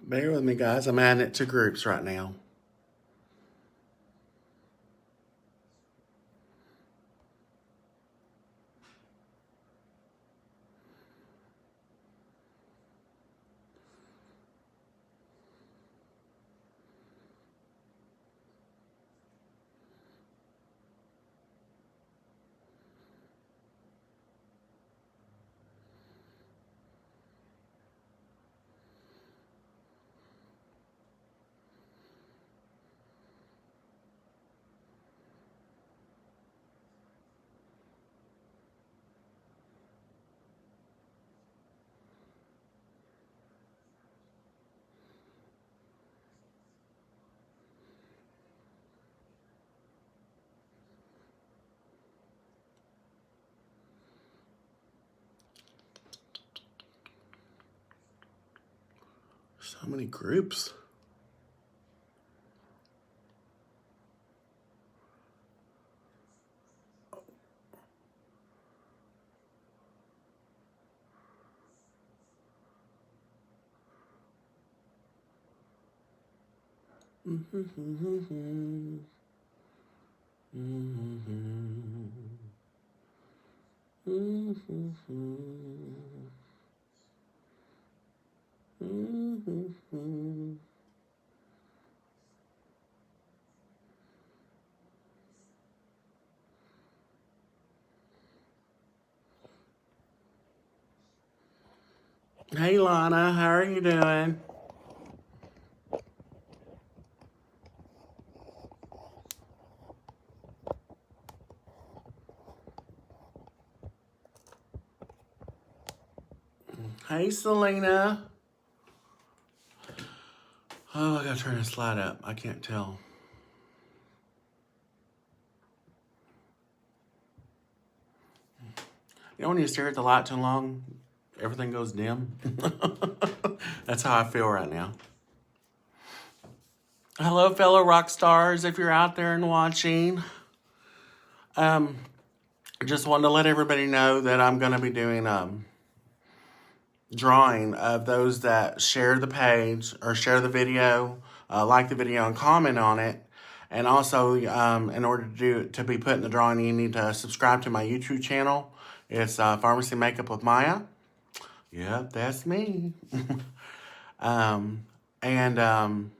Bear with me, guys. I'm adding it to groups right now. So many groups. Hey, Lana, how are you doing? Hey, Selena. Oh, I gotta turn the slide up. I can't tell. You know when you stare at the light too long, everything goes dim? That's how I feel right now. Hello, fellow rock stars, if you're out there and watching. Just wanted to let everybody know that I'm going to be doing drawing of those that share the page or share the video, like the video and comment on it. And also, in order to be put in the drawing, you need to subscribe to my YouTube channel. It's Pharmacy Makeup with Maya. Yep, that's me. And I'm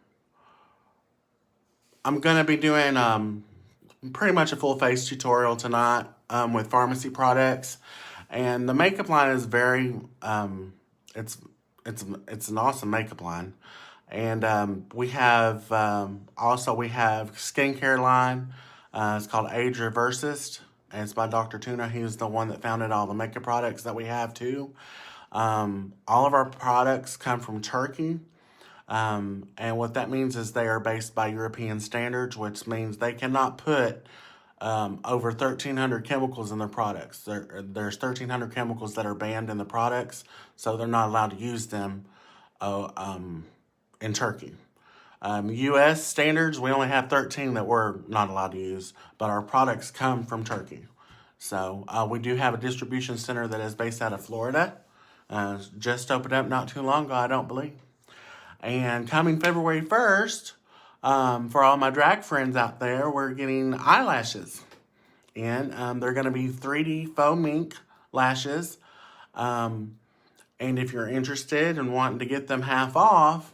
going to be doing pretty much a full face tutorial tonight with pharmacy products. And the makeup line is very, it's an awesome makeup line. And we have skincare line. It's called Age Reversist. And it's by Dr. Tuna. He's the one that founded all the makeup products that we have too. All of our products come from Turkey. And what that means is they are based by European standards, which means they cannot put over 1,300 chemicals in their products. There's 1,300 chemicals that are banned in the products, so they're not allowed to use them in Turkey. U.S. standards, we only have 13 that we're not allowed to use, but our products come from Turkey. So we do have a distribution center that is based out of Florida. Just opened up not too long ago, I don't believe. And coming February 1st, for all my drag friends out there, we're getting eyelashes. And they're going to be 3D faux mink lashes. And if you're interested in wanting to get them half off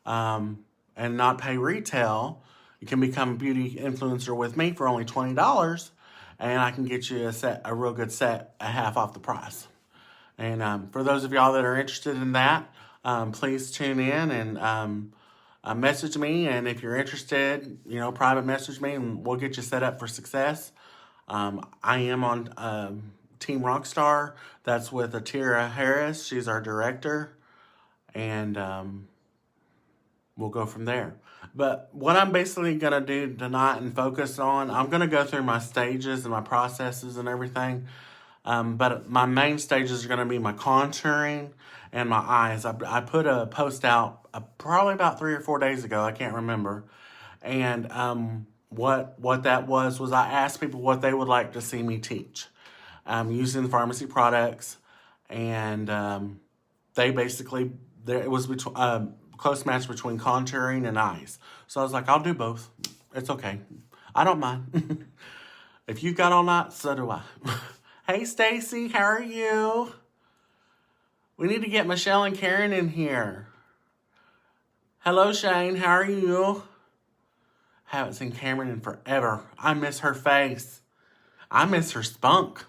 and not pay retail, you can become a beauty influencer with me for only $20. And I can get you a real good set at half off the price. And for those of y'all that are interested in that, please tune in and message me. And if you're interested, private message me and we'll get you set up for success. I am on Team Rockstar. That's with Atira Harris. She's our director. And we'll go from there. But what I'm basically going to do tonight and focus on, I'm going to go through my stages and my processes and everything. But my main stages are going to be my contouring and my eyes. I put a post out probably about 3 or 4 days ago. I can't remember. And what that was I asked people what they would like to see me teach using the pharmacy products. And they basically, it was close match between contouring and eyes. So I was like, I'll do both. It's okay. I don't mind. If you got all night, so do I. Hey, Stacy, how are you? We need to get Michelle and Karen in here. Hello, Shane, how are you? Haven't seen Cameron in forever. I miss her face. I miss her spunk.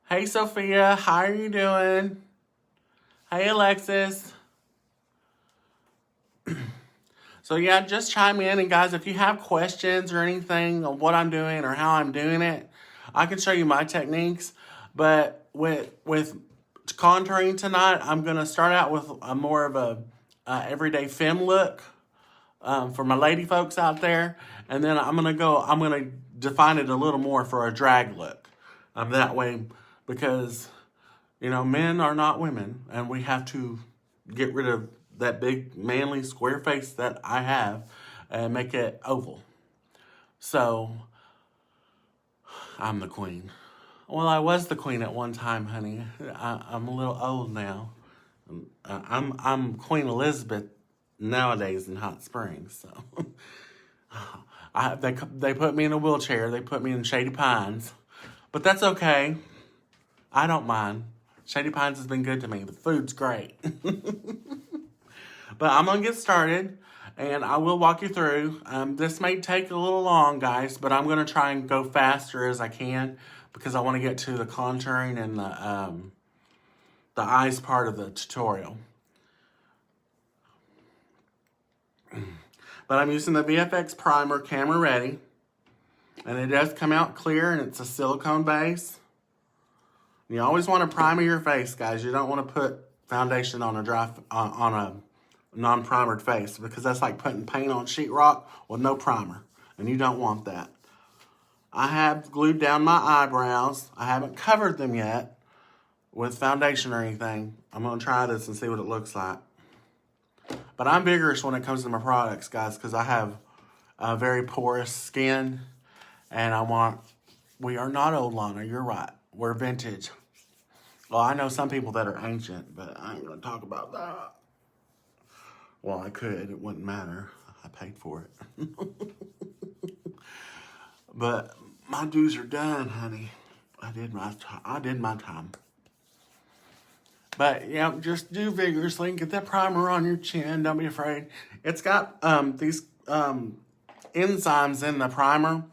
Hey, Sophia, how are you doing? Hey, Alexis. So yeah, just chime in. And guys, if you have questions or anything on what I'm doing or how I'm doing it, I can show you my techniques. But with contouring tonight, I'm going to start out with a more of a everyday femme look for my lady folks out there. And then I'm going to define it a little more for a drag look. That way, because, you know, men are not women. And we have to get rid of that big, manly, square face that I have and make it oval. So, I'm the queen. Well, I was the queen at one time, honey. I'm a little old now. I'm Queen Elizabeth nowadays in Hot Springs. So, they put me in a wheelchair. They put me in Shady Pines, but that's okay. I don't mind. Shady Pines has been good to me. The food's great. But I'm going to get started, and I will walk you through. This may take a little long, guys, but I'm going to try and go faster as I can because I want to get to the contouring and the eyes part of the tutorial. But I'm using the VFX Primer Camera Ready, and it does come out clear, and it's a silicone base. You always want to primer your face, guys. You don't want to put foundation on a non-primered face because that's like putting paint on sheetrock with no primer, and you don't want that. I have glued down my eyebrows. I haven't covered them yet with foundation or anything. I'm going to try this and see what it looks like. But I'm vigorous when it comes to my products, guys, because I have a very porous skin, and we are not old, Lana, you're right. We're vintage. Well, I know some people that are ancient, but I ain't going to talk about that. Well, I could. It wouldn't matter. I paid for it. But my dues are done, honey. I did my time. But, yeah, just do vigorously. Get that primer on your chin. Don't be afraid. It's got these enzymes in the primer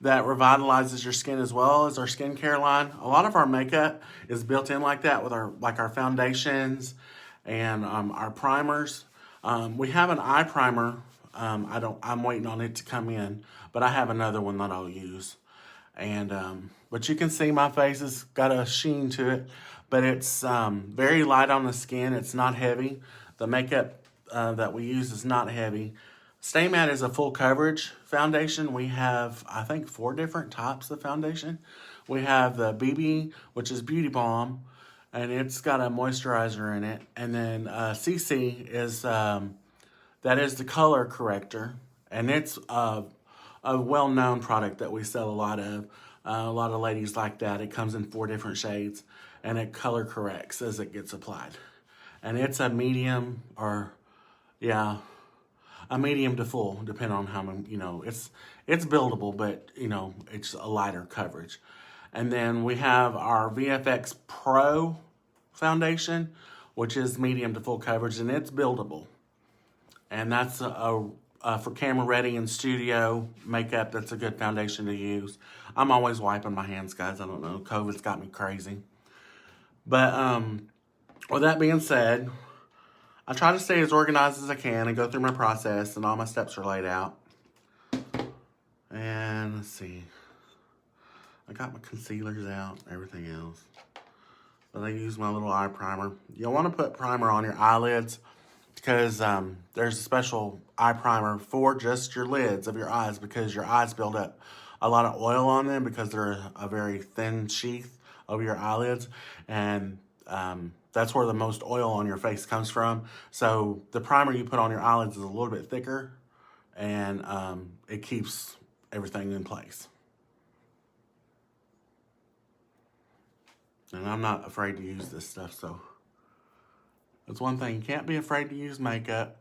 that revitalizes your skin as well as our skincare line. A lot of our makeup is built in like that with our foundations and our primers. We have an eye primer. I'm waiting on it to come in, but I have another one that I'll use. And but you can see my face has got a sheen to it, but it's very light on the skin. It's not heavy. The makeup that we use is not heavy. Stay Matte is a full coverage foundation. We have, I think, 4 different types of foundation. We have the BB, which is Beauty Balm, and it's got a moisturizer in it. And then CC is, that is the color corrector, and it's a well-known product that we sell a lot of. A lot of ladies like that. It comes in 4 different shades, and it color corrects as it gets applied. And it's a medium or, yeah, a medium to full, depending on how many, it's buildable, but, it's a lighter coverage. And then we have our VFX Pro foundation, which is medium to full coverage, and it's buildable. And that's for camera ready and studio makeup. That's a good foundation to use. I'm always wiping my hands, guys. I don't know. COVID's got me crazy. But with that being said, I try to stay as organized as I can and go through my process, and all my steps are laid out. And let's see. I got my concealers out, everything else. But I use my little eye primer. You'll want to put primer on your eyelids because there's a special eye primer for just your lids of your eyes because your eyes build up a lot of oil on them because they're a very thin sheath over your eyelids. And that's where the most oil on your face comes from. So the primer you put on your eyelids is a little bit thicker, and it keeps everything in place. And I'm not afraid to use this stuff, so That's one thing. You can't be afraid to use makeup.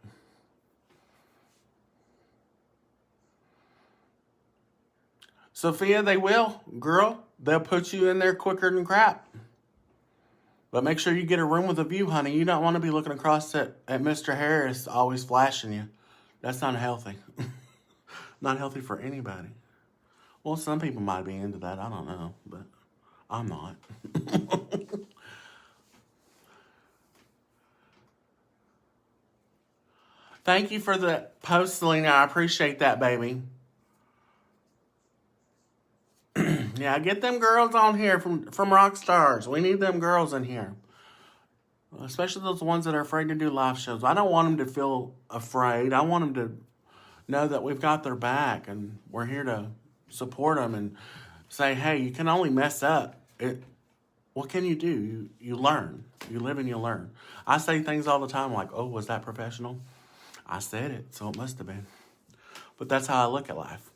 Sophia, they will. Girl, they'll put you in there quicker than crap. But make sure you get a room with a view, honey. You don't want to be looking across at Mr. Harris always flashing you. That's not healthy. Not healthy for anybody. Well, some people might be into that. I don't know. But I'm not. Thank you for the post, Selena. I appreciate that, baby. Yeah, get them girls on here from Rockstars. We need them girls in here. Especially those ones that are afraid to do live shows. I don't want them to feel afraid. I want them to know that we've got their back and we're here to support them and say, hey, you can only mess up. What can you do? You learn. You live and you learn. I say things all the time like, oh, was that professional? I said it, so it must have been. But that's how I look at life.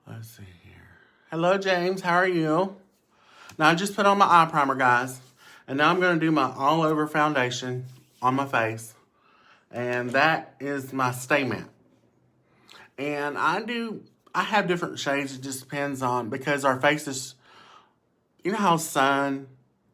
Let's see here. Hello, James. How are you? Now, I just put on my eye primer, guys. And now I'm going to do my all-over foundation on my face. And that is my Stay Matte. And I have different shades. It just depends on, because our faces, you know how sun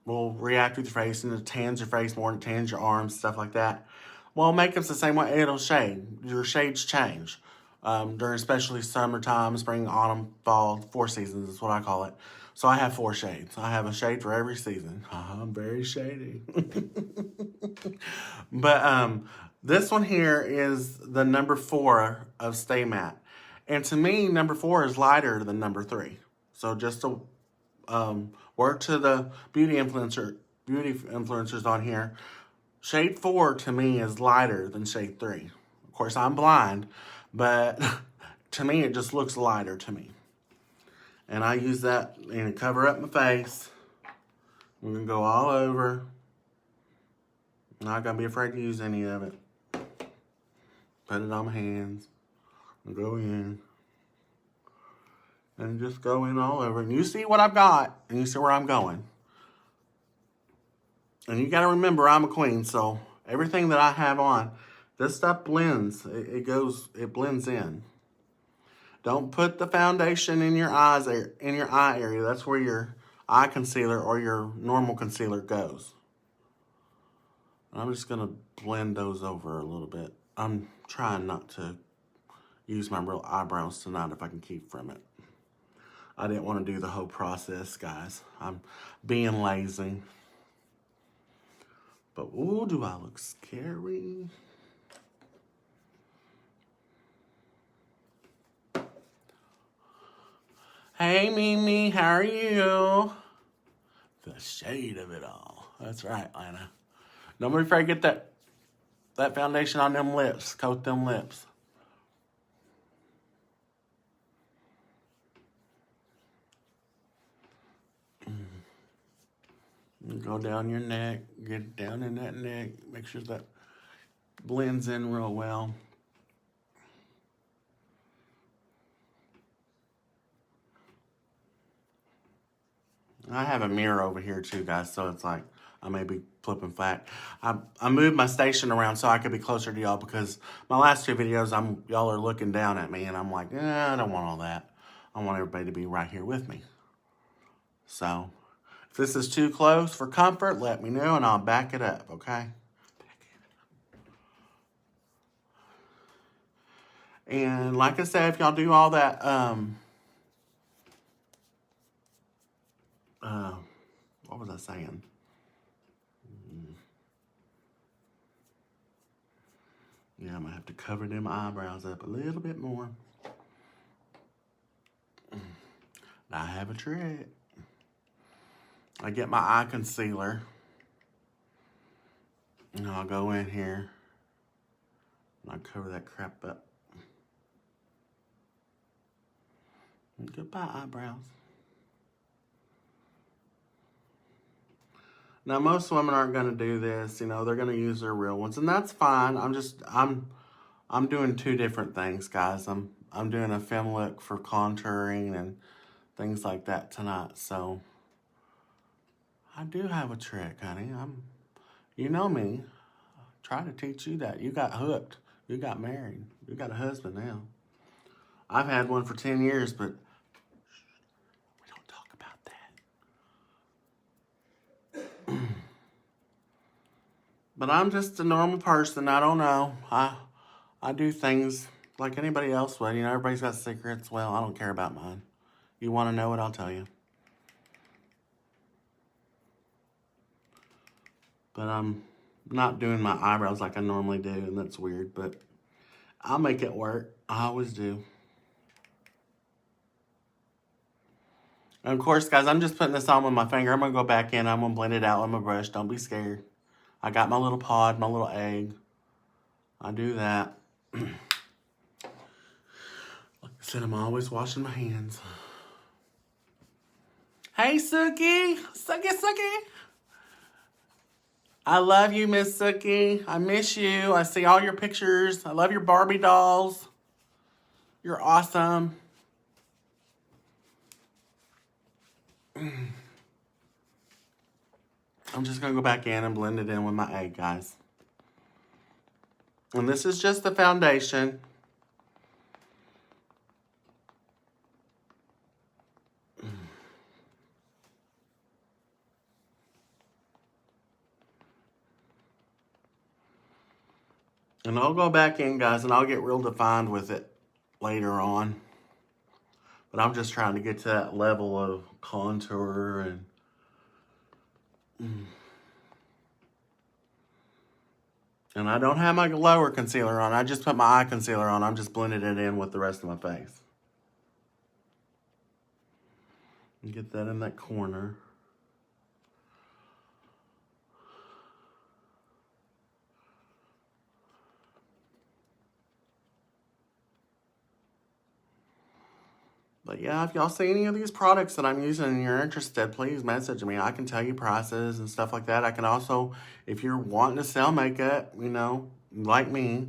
will react with your face and it tans your face more and it tans your arms, stuff like that. Well, makeup's the same way. It'll shade. Your shades change. During especially summertime, spring, autumn, fall, 4 seasons is what I call it. So I have 4 shades. I have a shade for every season. I'm very shady. But this one here is the number 4 of Stay Matte. And to me, number 4 is lighter than number 3. So just to word to the beauty influencers on here, shade 4 to me is lighter than shade 3. Of course, I'm blind. But to me, it just looks lighter to me. And I use that and cover up my face. I'm going to go all over. I'm not going to be afraid to use any of it. Put it on my hands. And go in. And just go in all over. And you see what I've got. And you see where I'm going. And you got to remember, I'm a queen. So everything that I have on, this stuff blends. It blends in. Don't put the foundation in your eyes, in your eye area. That's where your eye concealer or your normal concealer goes. I'm just going to blend those over a little bit. I'm trying not to use my real eyebrows tonight if I can keep from it. I didn't want to do the whole process, guys. I'm being lazy. But, ooh, do I look scary? Hey, Mimi, how are you? The shade of it all. That's right, Lana. Don't be afraid to get that foundation on them lips. Coat them lips. Go down your neck. Get down in that neck. Make sure that blends in real well. I have a mirror over here too, guys, so it's like I may be flipping flat. I moved my station around so I could be closer to y'all because my last 2 videos, y'all are looking down at me, and I'm like, I don't want all that. I want everybody to be right here with me. So, if this is too close for comfort, let me know, and I'll back it up, okay? And like I said, if y'all do all that, what was I saying? Yeah, I'm gonna have to cover them eyebrows up a little bit more. I have a trick. I get my eye concealer, and I'll go in here, and I'll cover that crap up. And goodbye, eyebrows. Now, most women aren't going to do this. You know, they're going to use their real ones, and that's fine. I'm doing 2 different things, guys. I'm doing a femme look for contouring and things like that tonight. So I do have a trick, honey. You know me. Try to teach you that. You got hooked. You got married. You got a husband now. I've had one for 10 years, but we don't talk about that. But I'm just a normal person. I don't know. I do things like anybody else would. You know, everybody's got secrets. Well, I don't care about mine. You want to know it, I'll tell you. But I'm not doing my eyebrows like I normally do, and that's weird, but I'll make it work. I always do. And of course, guys, I'm just putting this on with my finger. I'm going to go back in. I'm going to blend it out with my brush. Don't be scared. I got my little pod, my little egg. I do that. Like I said, I'm always washing my hands. Hey, Suki. Suki. I love you, Miss Suki. I miss you. I see all your pictures. I love your Barbie dolls. You're awesome. I'm just going to go back in and blend it in with my egg, guys. And this is just the foundation. And I'll go back in, guys, and I'll get real defined with it later on. But I'm just trying to get to that level of contour and... And I don't have my lower concealer on. I just put my eye concealer on. I'm just blending it in with the rest of my face. And get that in that corner. But yeah, if y'all see any of these products that I'm using and you're interested, please message me. I can tell you prices and stuff like that. I can also, if you're wanting to sell makeup, you know, like me,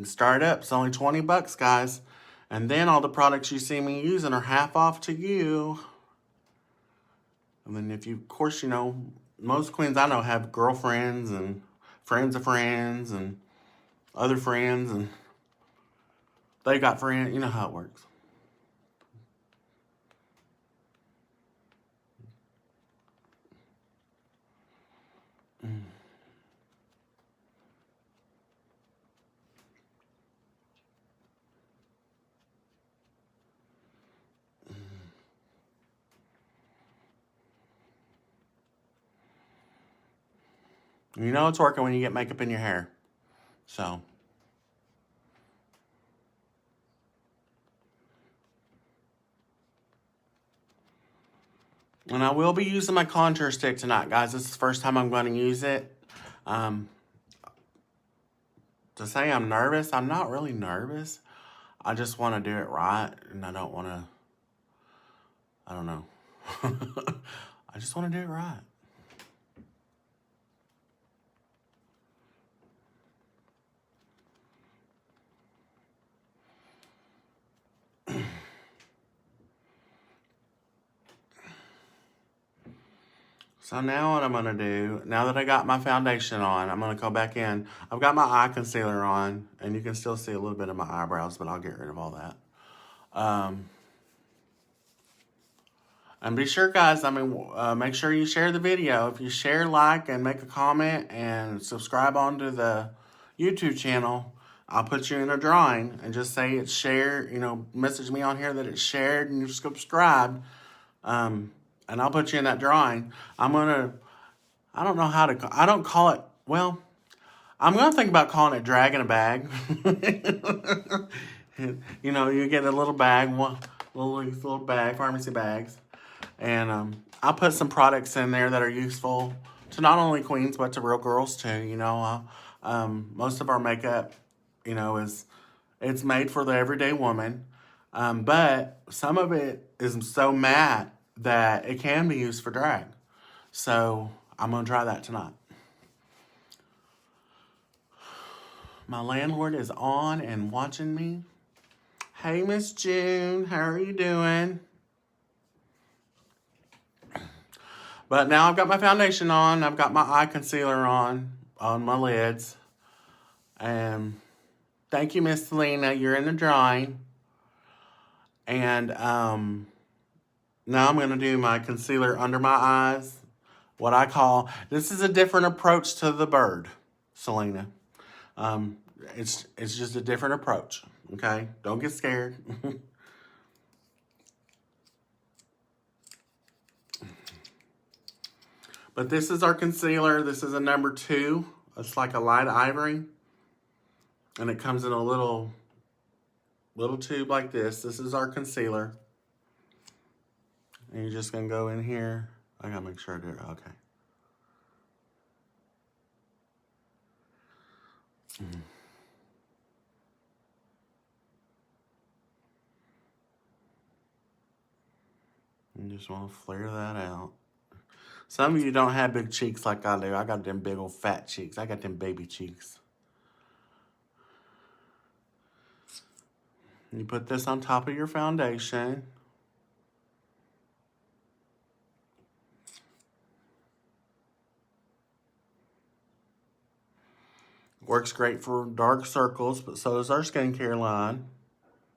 start up. It's only 20 bucks, guys. And then all the products you see me using are half off to you. And then if you, of course, you know, most queens I know have girlfriends and friends of friends and other friends, and they got friends. You know how it works. You know it's working when you get makeup in your hair. So. And I will be using my contour stick tonight, guys. This is the first time I'm going to use it. To say I'm nervous, I'm not really nervous. I just want to do it right, and I don't want to, I don't know. I just want to do it right. So now what I'm going to do, now that I got my foundation on, I'm going to go back in. I've got my eye concealer on, and you can still see a little bit of my eyebrows, but I'll get rid of all that. And be sure, guys, make sure you share the video. If you share, like, and make a comment, and subscribe onto the YouTube channel, I'll put you in a drawing, and just say it's shared, you know, message me on here that it's shared and you've subscribed. And I'll put you in that drawing. I don't know how to, I don't call it, well, I'm going to think about calling it drag in a bag. You know, you get a little bag, little bag, pharmacy bags. And I'll put some products in there that are useful to not only queens, but to real girls too. You know, most of our makeup, you know, it's made for the everyday woman. But some of it is so matte that it can be used for drag. So I'm going to try that tonight. My landlord is on and watching me. Hey, Miss June, how are you doing? But now I've got my foundation on. I've got my eye concealer on my lids. And thank you, Miss Selena. You're in the drawing. And now I'm going to do my concealer under my eyes. What I call, this is a different approach to the bird, Selena. It's just a different approach, okay? Don't get scared. But this is our concealer. This is a number 2. It's like a light ivory. And it comes in a little tube like this. This is our concealer. And you're just going to go in here. I got to make sure I do it. Okay. You just want to flare that out. Some of you don't have big cheeks like I do. I got them big old fat cheeks. I got them baby cheeks. You put this on top of your foundation. Works great for dark circles, but so does our skincare line.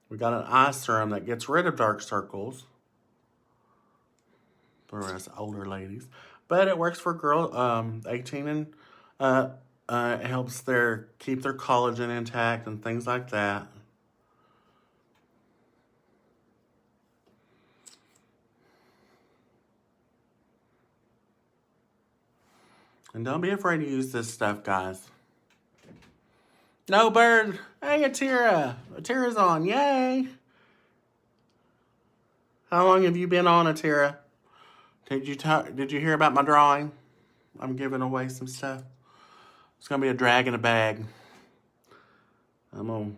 We got an eye serum that gets rid of dark circles for us older ladies. But it works for girls 18 and it helps keep their collagen intact and things like that. And don't be afraid to use this stuff, guys. No bird. Hey, Atira. Atira's on. Yay. How long have you been on, Atira? Did you hear about my drawing? I'm giving away some stuff. It's going to be a drag in a bag. I'm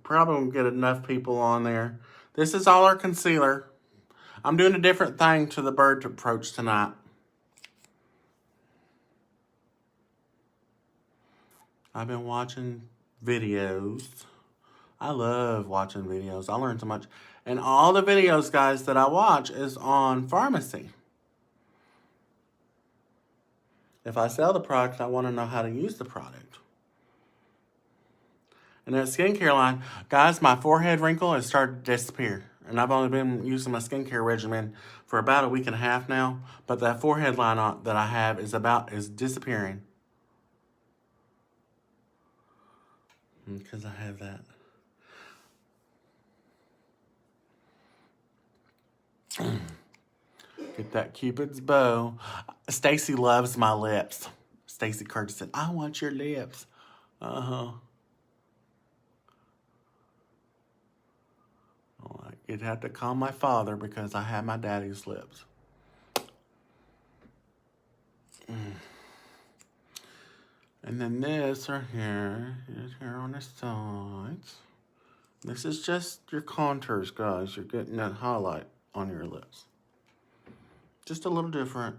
probably going to get enough people on there. This is all our concealer. I'm doing a different thing to the bird approach tonight. I've been watching videos. I love watching videos. I learn so much. And all the videos, guys, that I watch is on pharmacy. If I sell the product, I want to know how to use the product. And that skincare line, guys, my forehead wrinkle has started to disappear. And I've only been using my skincare regimen for about a week and a half now. But that forehead line that I have is disappearing. Because I have that. Get that Cupid's bow. Stacy loves my lips. Stacy Curtis said, I want your lips. Uh-huh. Well, you'd have to call my father because I have my daddy's lips. And then this right here is here on the sides. This is just your contours, guys. You're getting that highlight on your lips. Just a little different.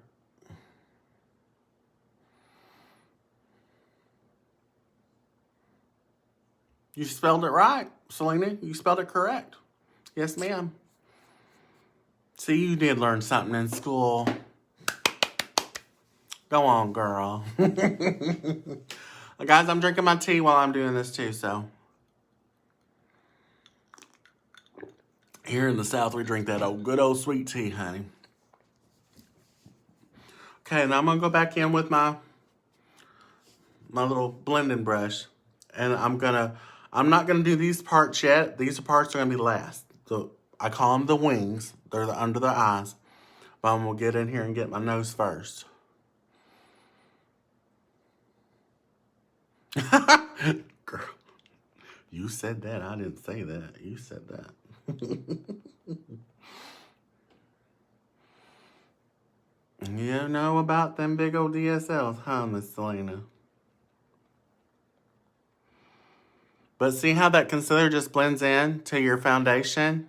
You spelled it right, Selena. You spelled it correct. Yes, ma'am. See, you did learn something in school. Go on, girl. Guys, I'm drinking my tea while I'm doing this too, so. Here in the South, we drink that good old sweet tea, honey. Okay, now I'm going to go back in with my little blending brush. And I'm not going to do these parts yet. These parts are going to be last. So I call them the wings. They're under the eyes. But I'm going to get in here and get my nose first. Girl, you said that. I didn't say that. You said that. You know about them big old DSLs, huh, Miss Selena? But see how that concealer just blends in to your foundation?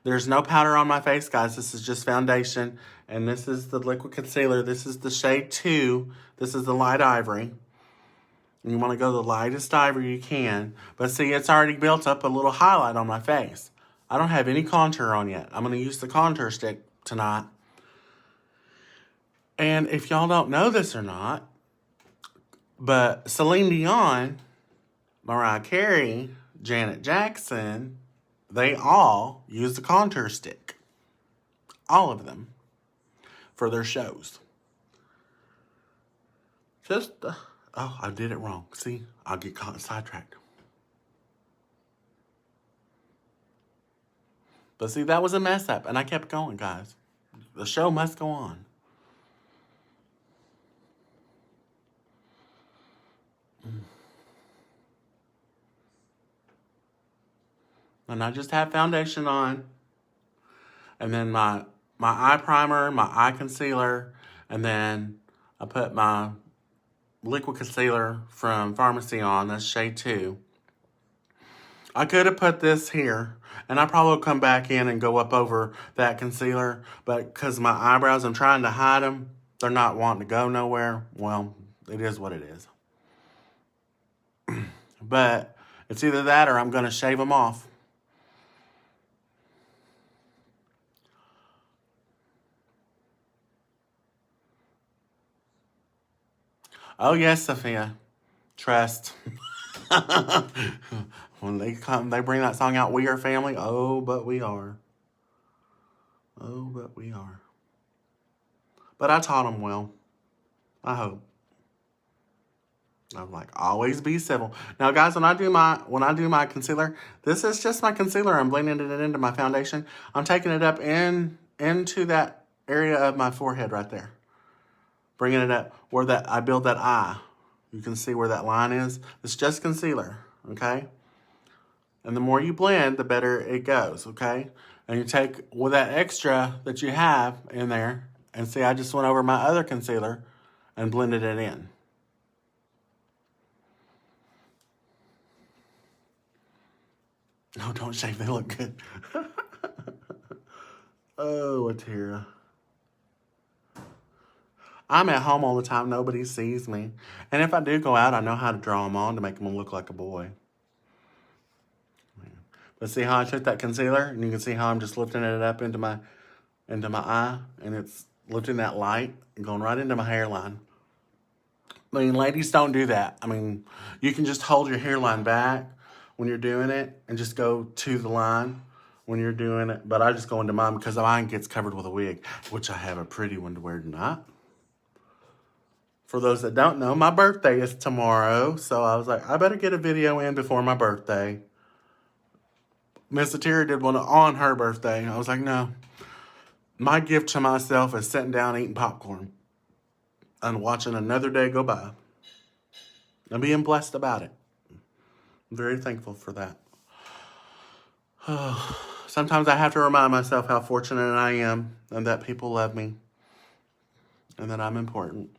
There's no powder on my face, guys. This is just foundation. And this is the liquid concealer. This is the shade 2. This is the light ivory. You want to go the lightest ivory you can. But see, it's already built up a little highlight on my face. I don't have any contour on yet. I'm going to use the contour stick tonight. And if y'all don't know this or not, but Celine Dion, Mariah Carey, Janet Jackson, they all use the contour stick. All of them. For their shows. Oh, I did it wrong. See, I'll get caught sidetracked. But see, that was a mess up, and I kept going, guys. The show must go on. And I just have foundation on. And then my eye primer, my eye concealer, and then I put my liquid concealer from Pharmacy on. That's shade 2. I could have put this here, and I probably will come back in and go up over that concealer, but because my eyebrows, I'm trying to hide them. They're not wanting to go nowhere. Well, it is what it is. But it's either that or I'm going to shave them off. Oh, yes, Sophia. Trust. When they bring that song out, We Are Family. Oh, but we are. Oh, but we are. But I taught them well. I hope. I'm like, always be civil. Now, guys, when I do my concealer, this is just my concealer. I'm blending it into my foundation. I'm taking it up into that area of my forehead right there. Bringing it up where I build that eye. You can see where that line is. It's just concealer, okay? And the more you blend, the better it goes, okay? And you take with that extra that you have in there, and see, I just went over my other concealer and blended it in. No, don't shave. They look good. Oh, Atira. I'm at home all the time. Nobody sees me. And if I do go out, I know how to draw them on to make them look like a boy. But see how I took that concealer? And you can see how I'm just lifting it up into my eye. And it's lifting that light and going right into my hairline. I mean, ladies, don't do that. I mean, you can just hold your hairline back when you're doing it and just go to the line when you're doing it. But I just go into mine because mine gets covered with a wig, which I have a pretty one to wear tonight. For those that don't know, my birthday is tomorrow. So I was like, I better get a video in before my birthday. Miss Atira did one on her birthday. I was like, no. My gift to myself is sitting down eating popcorn and watching another day go by. And being blessed about it. I'm very thankful for that. Sometimes I have to remind myself how fortunate I am and that people love me. And that I'm important.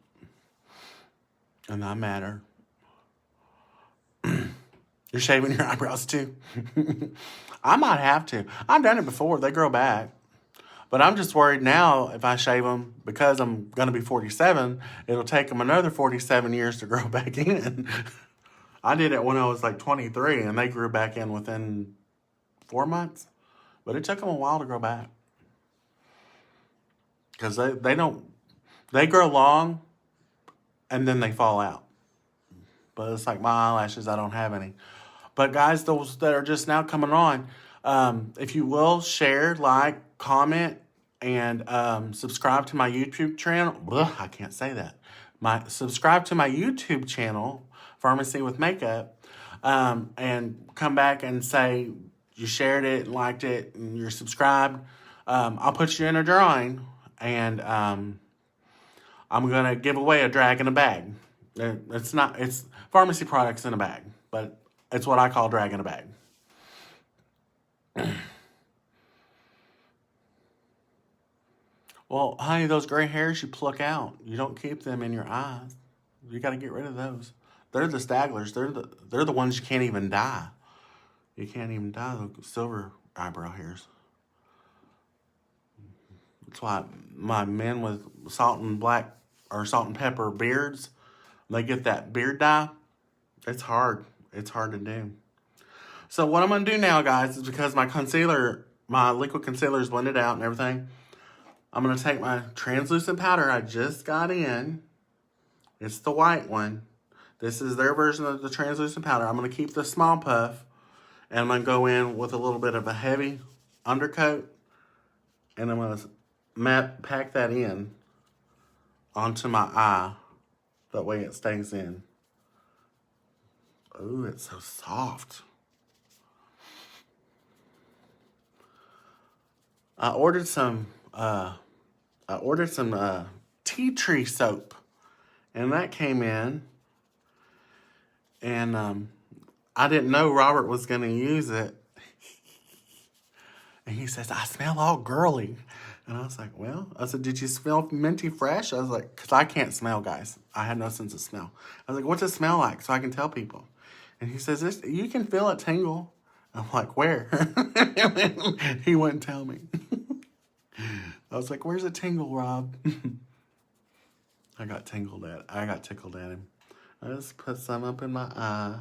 And I matter. You're shaving your eyebrows too? I might have to. I've done it before. They grow back. But I'm just worried now if I shave them, because I'm going to be 47, it'll take them another 47 years to grow back in. I did it when I was like 23, and they grew back in within 4 months. But it took them a while to grow back. Because they grow long, and then they fall out. But it's like my eyelashes, I don't have any. But guys, those that are just now coming on, if you will, share, like, comment, and subscribe to my YouTube channel. Ugh, I can't say that. Subscribe to my YouTube channel, Pharmacy with Makeup, and come back and say you shared it, liked it, and you're subscribed. I'll put you in a drawing, and I'm going to give away a drag in a bag. It's pharmacy products in a bag, but it's what I call drag in a bag. Well, honey, those gray hairs you pluck out. You don't keep them in your eyes. You got to get rid of those. They're the stagglers. They're the ones you can't even dye. You can't even dye the silver eyebrow hairs. That's why my men with salt and pepper beards, they get that beard dye. It's hard. It's hard to do. So what I'm going to do now, guys, is because my liquid concealer is blended out and everything, I'm going to take my translucent powder I just got in. It's the white one. This is their version of the translucent powder. I'm going to keep the small puff. And I'm going to go in with a little bit of a heavy undercoat. And I'm going to pack that in onto my eye. That way it stays in. Ooh, it's so soft. I ordered some tea tree soap, and that came in, and I didn't know Robert was going to use it, and he says, I smell all girly, and I was like, well, I said, did you smell minty fresh? I was like, because I can't smell, guys. I had no sense of smell. I was like, what's it smell like, so I can tell people? And he says, you can feel it tingle. I'm like, where? He wouldn't tell me. I was like, where's the tingle, Rob? I got tickled at him. I just put some up in my eye.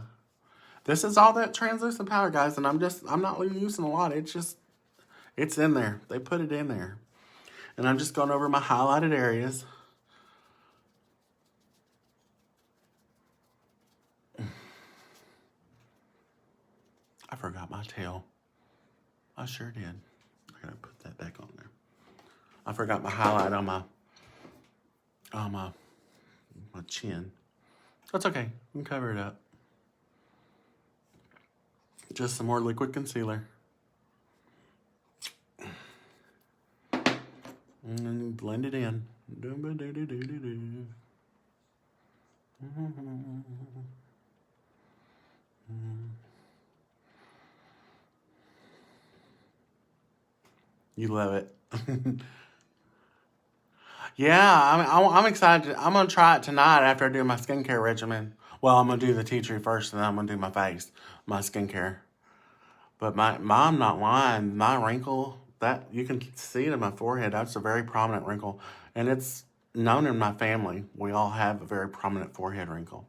This is all that translucent powder, guys, and I'm not using a lot. It's in there. They put it in there. And I'm just going over my highlighted areas. I forgot my tail. I sure did. I gotta put that back on there. I forgot my highlight on my chin. That's okay. We can cover it up. Just some more liquid concealer. And then blend it in. You love it. Yeah, I'm excited. I'm going to try it tonight after I do my skincare regimen. Well, I'm going to do the tea tree first, and then I'm going to do my face, my skincare. But I'm not lying. My wrinkle, that you can see it in my forehead. That's a very prominent wrinkle. And it's known in my family. We all have a very prominent forehead wrinkle.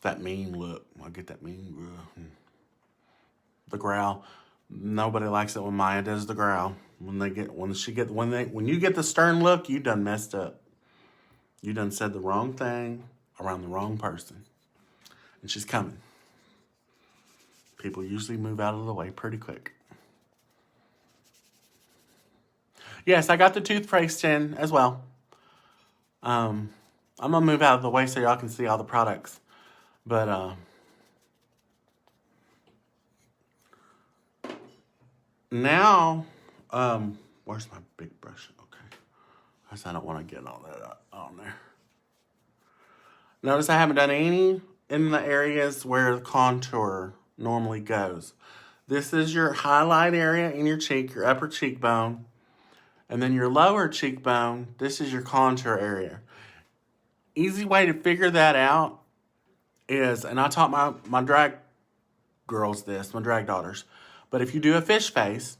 That mean look. I get that mean. The growl. Nobody likes it when Maya does the growl. When you get the stern look, you done messed up. You done said the wrong thing around the wrong person. And she's coming. People usually move out of the way pretty quick. Yes, I got the toothpaste in as well. I'm going to move out of the way so y'all can see all the products. But, now, where's my big brush? Okay. Because I don't want to get all that on there. Notice I haven't done any in the areas where the contour normally goes. This is your highlight area in your cheek, your upper cheekbone. And then your lower cheekbone, this is your contour area. Easy way to figure that out is, and I taught my drag girls this, my drag daughters. But if you do a fish face,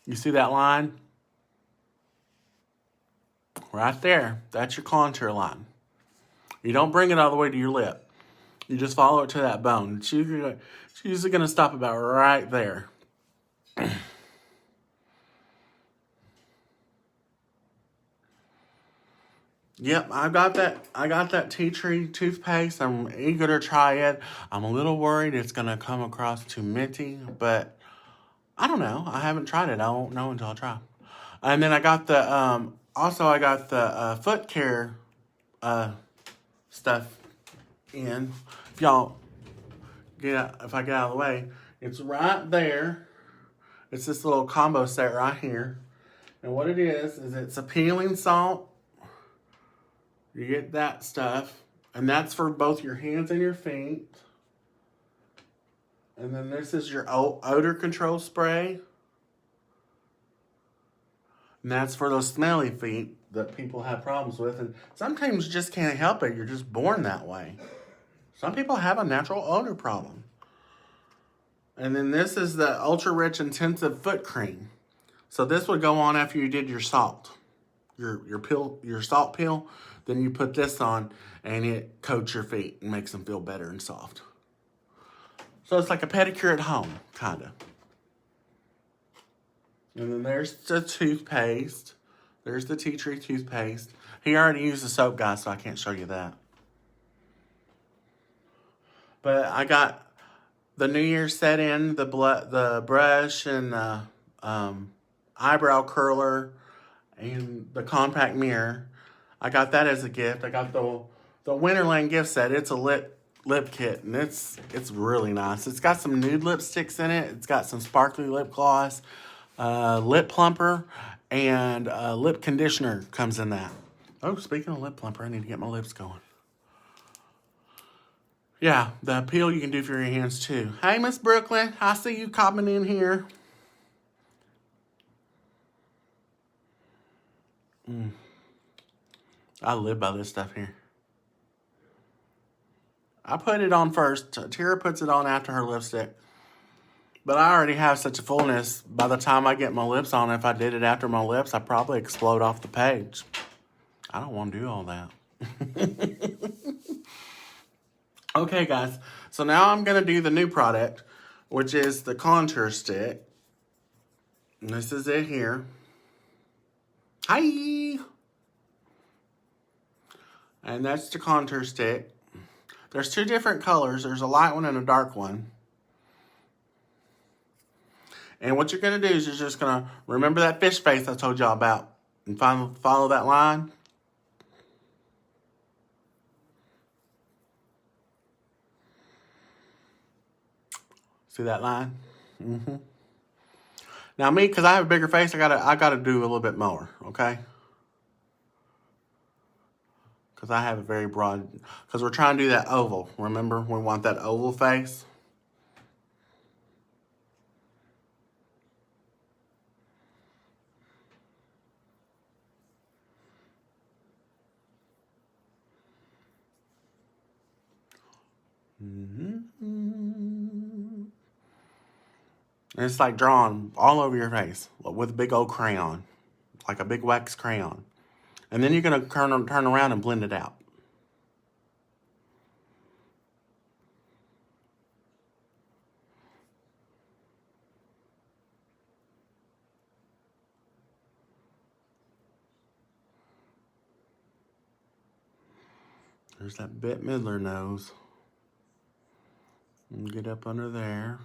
you see that line? Right there. That's your contour line. You don't bring it all the way to your lip. You just follow it to that bone. It's usually going to stop about right there. Yep, I got that tea tree toothpaste. I'm eager to try it. I'm a little worried it's going to come across too minty, but I don't know. I haven't tried it. I won't know until I try. And then I got the foot care stuff in. If I get out of the way, it's right there. It's this little combo set right here. And what it is it's a peeling salt. You get that stuff. And that's for both your hands and your feet. And then this is your odor control spray. And that's for those smelly feet that people have problems with. And sometimes you just can't help it. You're just born that way. Some people have a natural odor problem. And then this is the Ultra Rich Intensive Foot Cream. So this would go on after you did your salt. Your salt peel. Then you put this on and it coats your feet and makes them feel better and soft. So it's like a pedicure at home, kind of. And then there's the toothpaste. There's the tea tree toothpaste. He already used the soap, guys, so I can't show you that. But I got the New Year's set in, the brush and the eyebrow curler and the compact mirror. I got that as a gift. I got the Winterland gift set. It's a lip kit, and it's really nice. It's got some nude lipsticks in it. It's got some sparkly lip gloss, lip plumper, and lip conditioner comes in that. Oh, speaking of lip plumper, I need to get my lips going. Yeah, the peel you can do for your hands too. Hey, Miss Brooklyn, I see you coming in here. I live by this stuff here. I put it on first. Tara puts it on after her lipstick. But I already have such a fullness. By the time I get my lips on, if I did it after my lips, I'd probably explode off the page. I don't want to do all that. Okay, guys. So now I'm going to do the new product, which is the contour stick. And this is it here. Hi! And that's the contour stick. There's two different colors. There's a light one and a dark one. And what you're going to do is you're just going to remember that fish face I told y'all about. And follow that line. See that line? Mm-hmm. Now me, because I have a bigger face, I gotta do a little bit more, okay? Because I have a very broad, because we're trying to do that oval. Remember, we want that oval face. And it's like drawn all over your face with a big old crayon, like a big wax crayon. And then you're going to turn around and blend it out. There's that Bette Midler nose. And get up under there.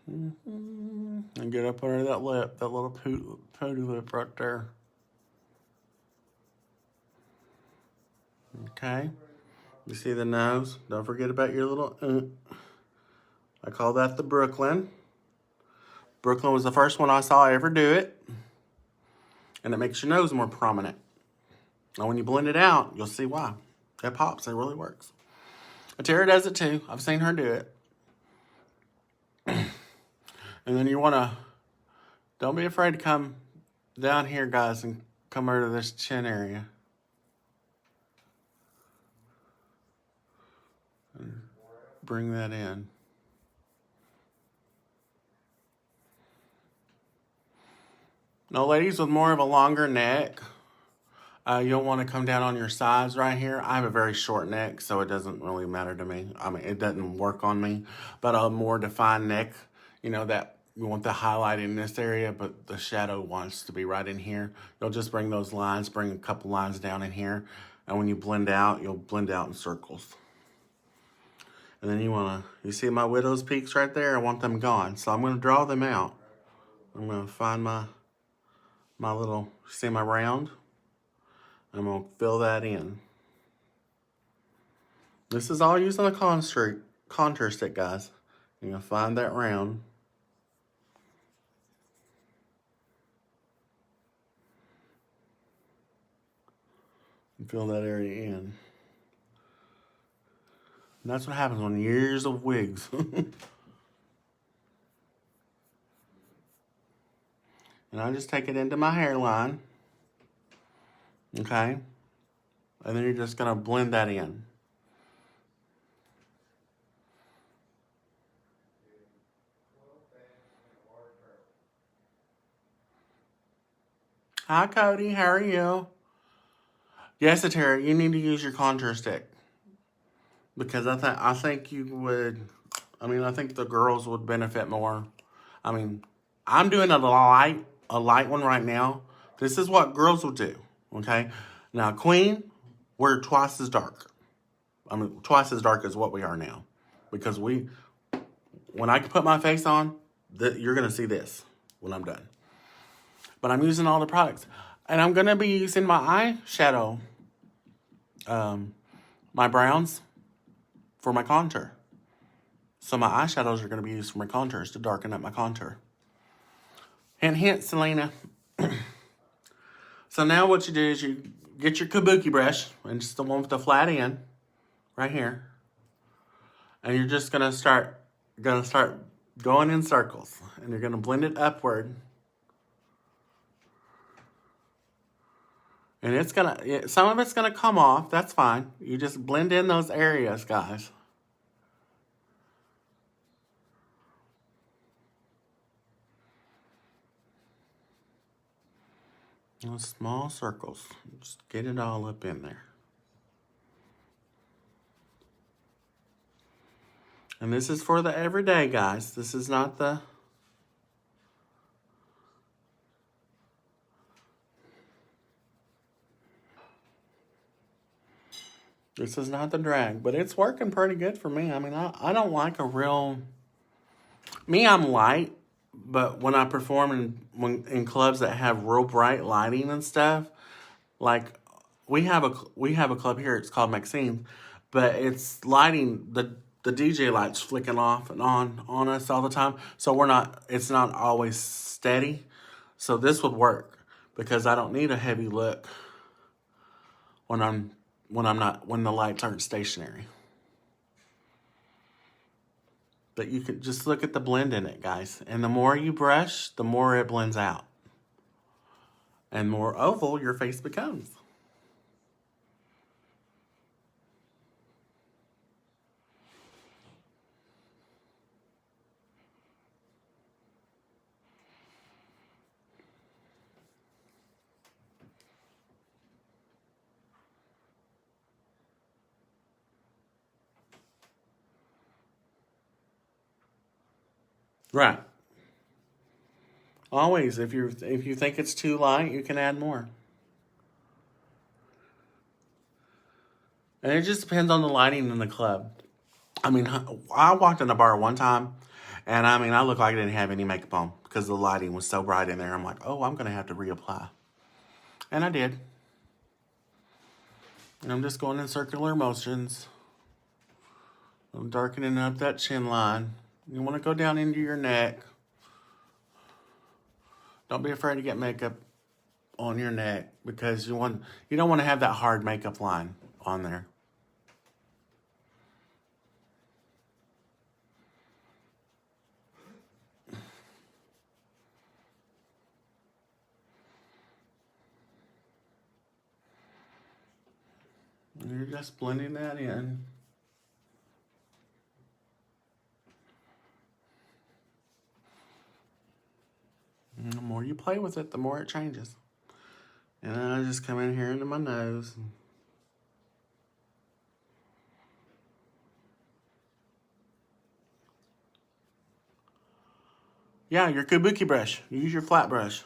And get up under that lip, that little pooty lip right there. Okay. You see the nose? Don't forget about your little I call that the Brooklyn. Brooklyn was the first one I saw ever do it. And it makes your nose more prominent. Now when you blend it out, you'll see why. It pops, it really works. Tara does it too. I've seen her do it. And then you want to, don't be afraid to come down here, guys, and come over to this chin area. And bring that in. Now, ladies with more of a longer neck, you'll want to come down on your sides right here. I have a very short neck, so it doesn't really matter to me. I mean, it doesn't work on me. But a more defined neck, you know, that we want the highlight in this area, but the shadow wants to be right in here. You'll just bring those lines, bring a couple lines down in here. And when you blend out, you'll blend out in circles. And then you see my widow's peaks right there? I want them gone. So I'm going to draw them out. I'm going to find my little, see my round? I'm going to fill that in. This is all using a contour stick, guys. You're going to find that round. And fill that area in. And that's what happens on years of wigs. And I just take it into my hairline. Okay? And then you're just going to blend that in. Hi, Cody. How are you? Yes, Tara, you need to use your contour stick. because I think you would. I mean, I think the girls would benefit more. I mean, I'm doing a light one right now. This is what girls will do. Okay, now Queen, we're twice as dark. I mean, twice as dark as what we are now, because when I put my face on, you're gonna see this when I'm done. But I'm using all the products, and I'm gonna be using my eyeshadow, my browns, for my contour. So my eyeshadows are gonna be used for my contours to darken up my contour. Hint, hint, Selena. So now what you do is you get your kabuki brush, and just the one with the flat end, right here, and you're just gonna start going in circles, and you're gonna blend it upward. And some of it's gonna come off. That's fine. You just blend in those areas, guys. Those small circles. Just get it all up in there. And this is for the everyday, guys. This is not the... This is not the drag, but it's working pretty good for me. I mean, I don't like a real... Me, I'm light, but when I perform in clubs that have real bright lighting and stuff, like we have a club here. It's called Maxine, but it's lighting the DJ lights flicking off and on us all the time. So it's not always steady. So this would work because I don't need a heavy look when when the lights aren't stationary. But you can just look at the blend in it, guys. And the more you brush, the more it blends out. And more oval your face becomes. Right. Always, if you think it's too light, you can add more. And it just depends on the lighting in the club. I mean, I walked in a bar one time, and I mean, I looked like I didn't have any makeup on because the lighting was so bright in there. I'm like, oh, I'm going to have to reapply. And I did. And I'm just going in circular motions. I'm darkening up that chin line. You want to go down into your neck. Don't be afraid to get makeup on your neck because you don't want to have that hard makeup line on there. You're just blending that in. And the more you play with it, the more it changes. And then I just come in here into my nose. Yeah, your kabuki brush. Use your flat brush.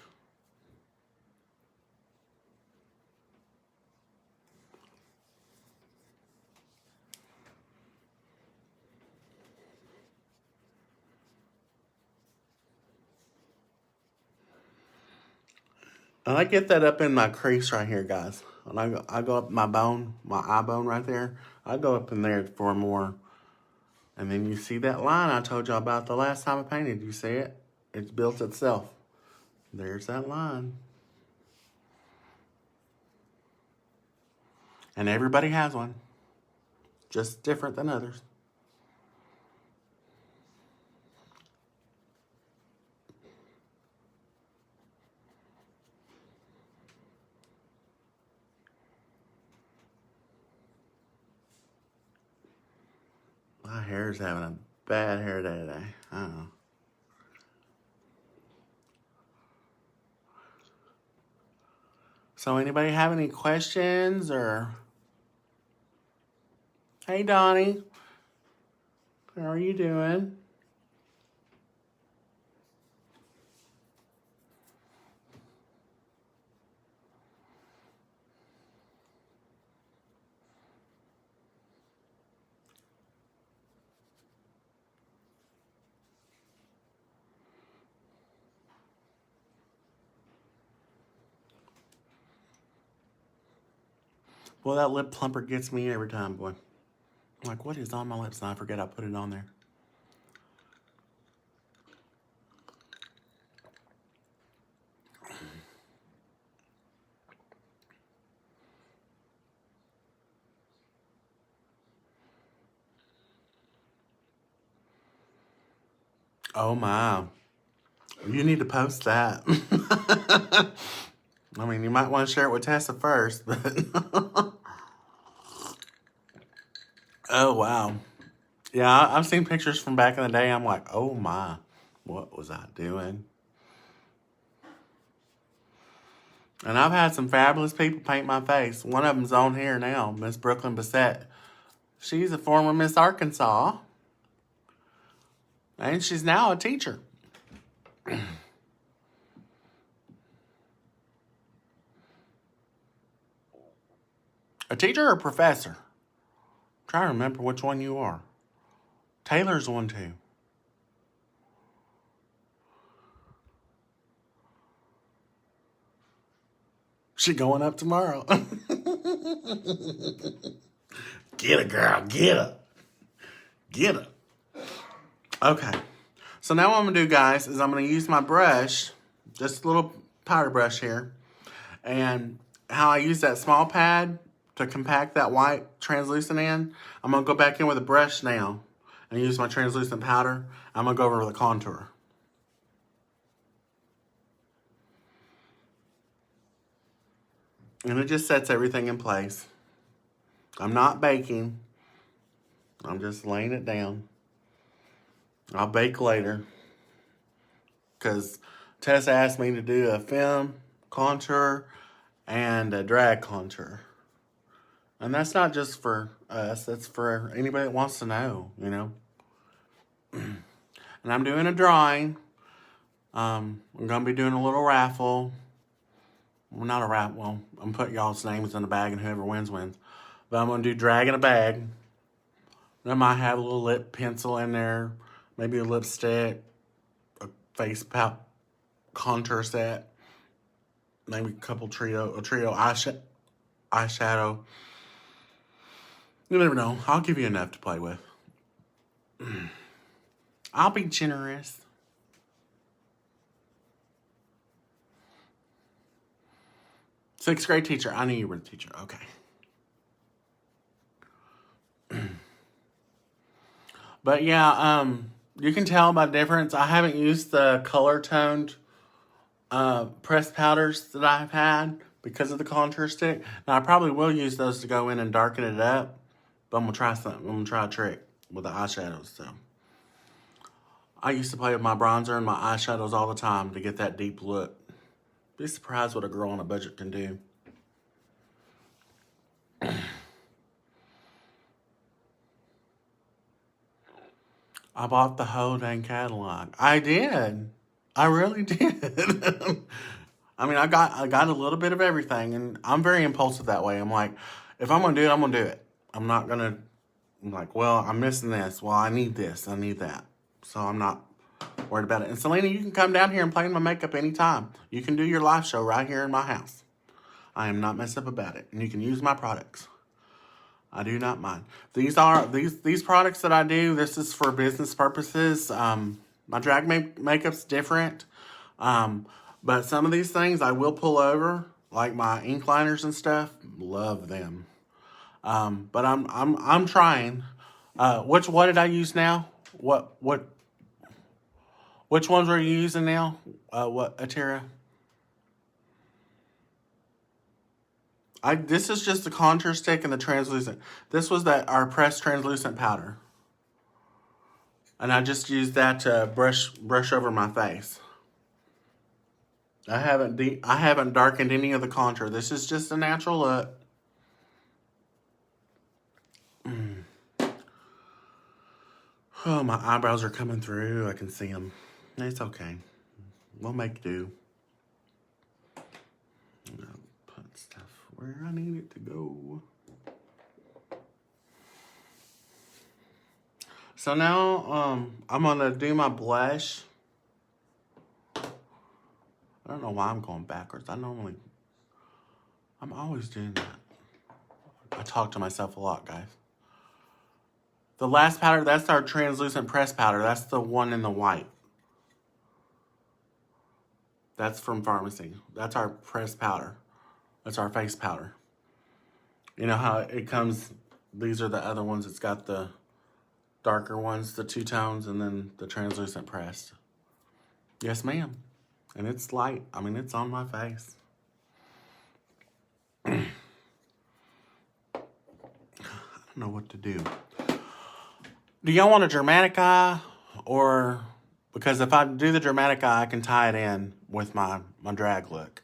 And I get that up in my crease right here, guys. And I go up my eye bone right there. I go up in there for more. And then you see that line I told y'all about the last time I painted. You see it? It's built itself. There's that line. And everybody has one. Just different than others. My hair's having a bad hair day today. I don't know. So anybody have any questions or Hey, Donnie. How are you doing? Well, that lip plumper gets me every time, boy. I'm like, what is on my lips? And I forget I put it on there. Oh, my. You need to post that. I mean, you might want to share it with Tessa first, but... Oh, wow. Yeah, I've seen pictures from back in the day. I'm like, oh, my. What was I doing? And I've had some fabulous people paint my face. One of them's on here now, Miss Brooklyn Bissett. She's a former Miss Arkansas. And she's now a teacher. A teacher or a professor? I'm trying to remember which one you are. Taylor's one too. She going up tomorrow. Get her, girl. Get her. Get her. Okay. So now what I'm going to do, guys, is I'm going to use my brush, just a little powder brush here, and how I use that small pad to compact that white translucent in, I'm going to go back in with a brush now and use my translucent powder. I'm going to go over the contour. And it just sets everything in place. I'm not baking. I'm just laying it down. I'll bake later. Because Tessa asked me to do a film contour and a drag contour. And that's not just for us. That's for anybody that wants to know, you know. And I'm doing a drawing. I'm going to be doing a little raffle. Well, not a raffle. Well, I'm putting y'all's names in the bag and whoever wins, wins. But I'm going to do drag in a bag. I might have a little lip pencil in there. Maybe a lipstick. A face contour set. Maybe a couple trio eyeshadow. You never know. I'll give you enough to play with. I'll be generous. Sixth grade teacher. I knew you were the teacher. Okay. But yeah, you can tell by the difference. I haven't used the color toned pressed powders that I've had because of the contour stick. Now I probably will use those to go in and darken it up. But I'm gonna try something. I'm gonna try a trick with the eyeshadows. So I used to play with my bronzer and my eyeshadows all the time to get that deep look. Be surprised what a girl on a budget can do. I bought the whole dang catalog. I did. I really did. I mean, I got a little bit of everything, and I'm very impulsive that way. I'm like, if I'm gonna do it, I'm gonna do it. I'm not gonna. I'm like, well, I'm missing this. Well, I need this. I need that. So I'm not worried about it. And Selena, you can come down here and play in my makeup anytime. You can do your live show right here in my house. I am not messed up about it, and you can use my products. I do not mind. These products that I do. This is for business purposes. My drag makeup's different, but some of these things I will pull over, like my ink liners and stuff. Love them. But I'm trying. What did I use now? Which ones are you using now? Atira? This is just the contour stick and the translucent. This was our pressed translucent powder. And I just used that to brush over my face. I haven't darkened any of the contour. This is just a natural look. Oh, my eyebrows are coming through. I can see them. It's okay. We'll make do. I'm gonna put stuff where I need it to go. So now, I'm gonna do my blush. I don't know why I'm going backwards. I'm always doing that. I talk to myself a lot, guys. The last powder, that's our translucent press powder. That's the one in the white. That's from Pharmacy. That's our press powder. That's our face powder. You know how it comes, these are the other ones. It's got the darker ones, the two tones, and then the translucent pressed. Yes, ma'am. And it's light. I mean, it's on my face. I don't know what to do. Do y'all want a dramatic eye? Or, because if I do the dramatic eye, I can tie it in with my drag look.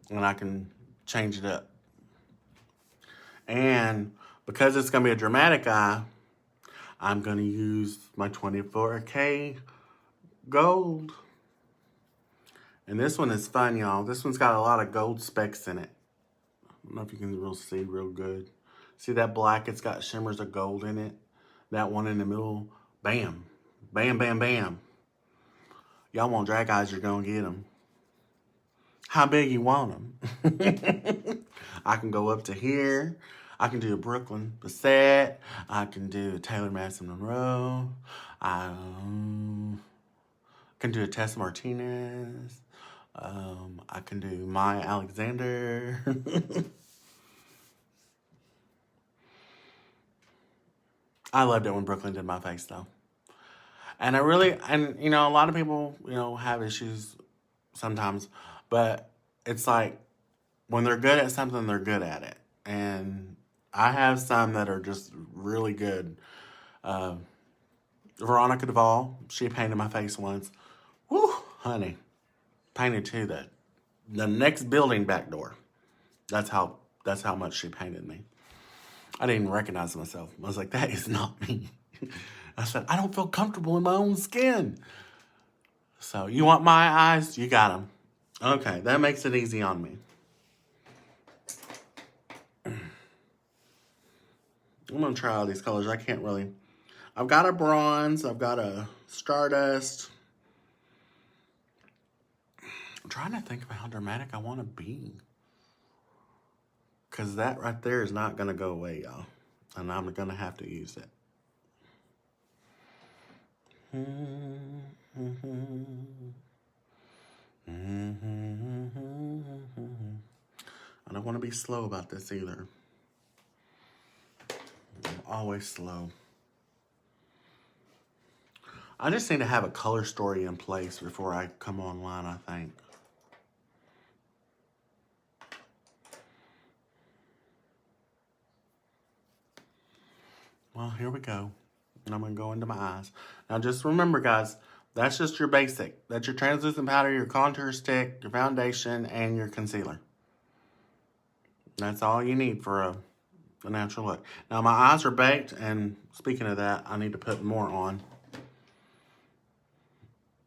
And I can change it up. And because it's going to be a dramatic eye, I'm going to use my 24K gold. And this one is fun, y'all. This one's got a lot of gold specks in it. I don't know if you can see real good. See that black? It's got shimmers of gold in it. That one in the middle, bam. Bam, bam, bam. Y'all want drag eyes, you're going to get them. How big you want them? I can go up to here. I can do a Brooklyn Bassett. I can do a Taylor Madison Monroe. I can do a Tessa Martinez. I can do Maya Alexander. I loved it when Brooklyn did my face, though. And a lot of people, have issues sometimes. But it's like, when they're good at something, they're good at it. And I have some that are just really good. Veronica Duvall, she painted my face once. Woo, honey. Painted to the next building back door. That's how much she painted me. I didn't even recognize myself. I was like, that is not me. I said, I don't feel comfortable in my own skin. So, you want my eyes? You got them. Okay, that makes it easy on me. I'm going to try all these colors. I can't really. I've got a bronze. I've got a stardust. I'm trying to think of how dramatic I want to be. Because that right there is not going to go away, y'all. And I'm going to have to use it. I don't want to be slow about this either. I'm always slow. I just need to have a color story in place before I come online, I think. Well, here we go. And I'm going to go into my eyes. Now, just remember, guys, that's just your basic. That's your translucent powder, your contour stick, your foundation, and your concealer. That's all you need for a natural look. Now, my eyes are baked, and speaking of that, I need to put more on.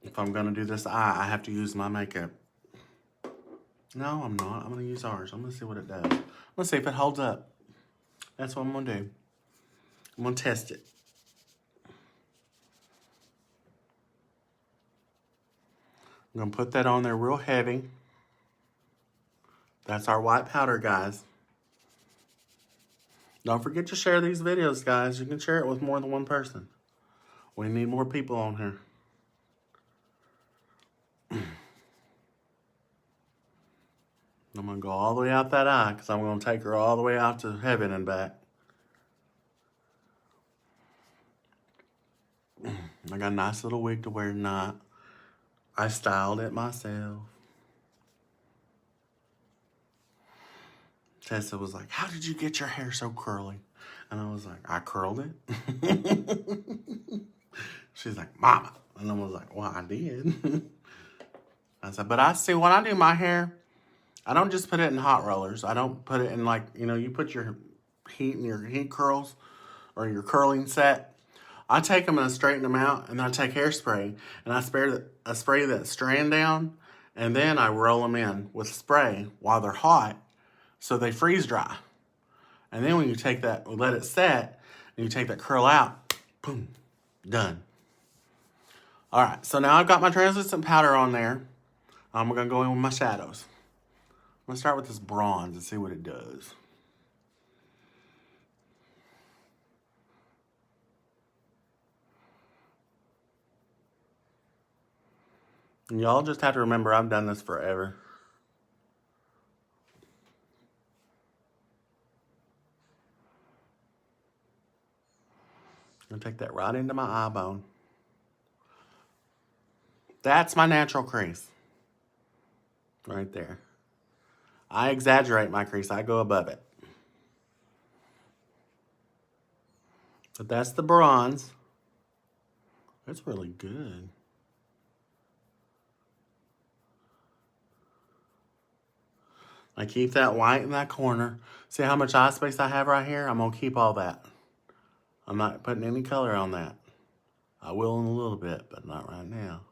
If I'm going to do this eye, I have to use my makeup. No, I'm not. I'm going to use ours. I'm going to see what it does. I'm going to see if it holds up. That's what I'm going to do. I'm going to test it. I'm going to put that on there real heavy. That's our white powder, guys. Don't forget to share these videos, guys. You can share it with more than one person. We need more people on here. I'm going to go all the way out that eye because I'm going to take her all the way out to heaven and back. I got a nice little wig to wear tonight. I styled it myself. Tessa was like, how did you get your hair so curly? And I was like, I curled it. She's like, Mama. And I was like, well, I did. I said, but I see when I do my hair, I don't just put it in hot rollers. I don't put it in you put your heat in your heat curls. or your curling set. I take them and I straighten them out, and I take hairspray and I spray that strand down, and then I roll them in with spray while they're hot so they freeze dry. And then when you take that, let it set, and you take that curl out, boom, done. All right, so now I've got my translucent powder on there. I'm going to go in with my shadows. I'm going to start with this bronze and see what it does. And y'all just have to remember I've done this forever. I'm going to take that right into my eye bone. That's my natural crease. Right there. I exaggerate my crease. I go above it. But that's the bronze. That's really good. I keep that white in that corner. See how much eye space I have right here? I'm going to keep all that. I'm not putting any color on that. I will in a little bit, but not right now.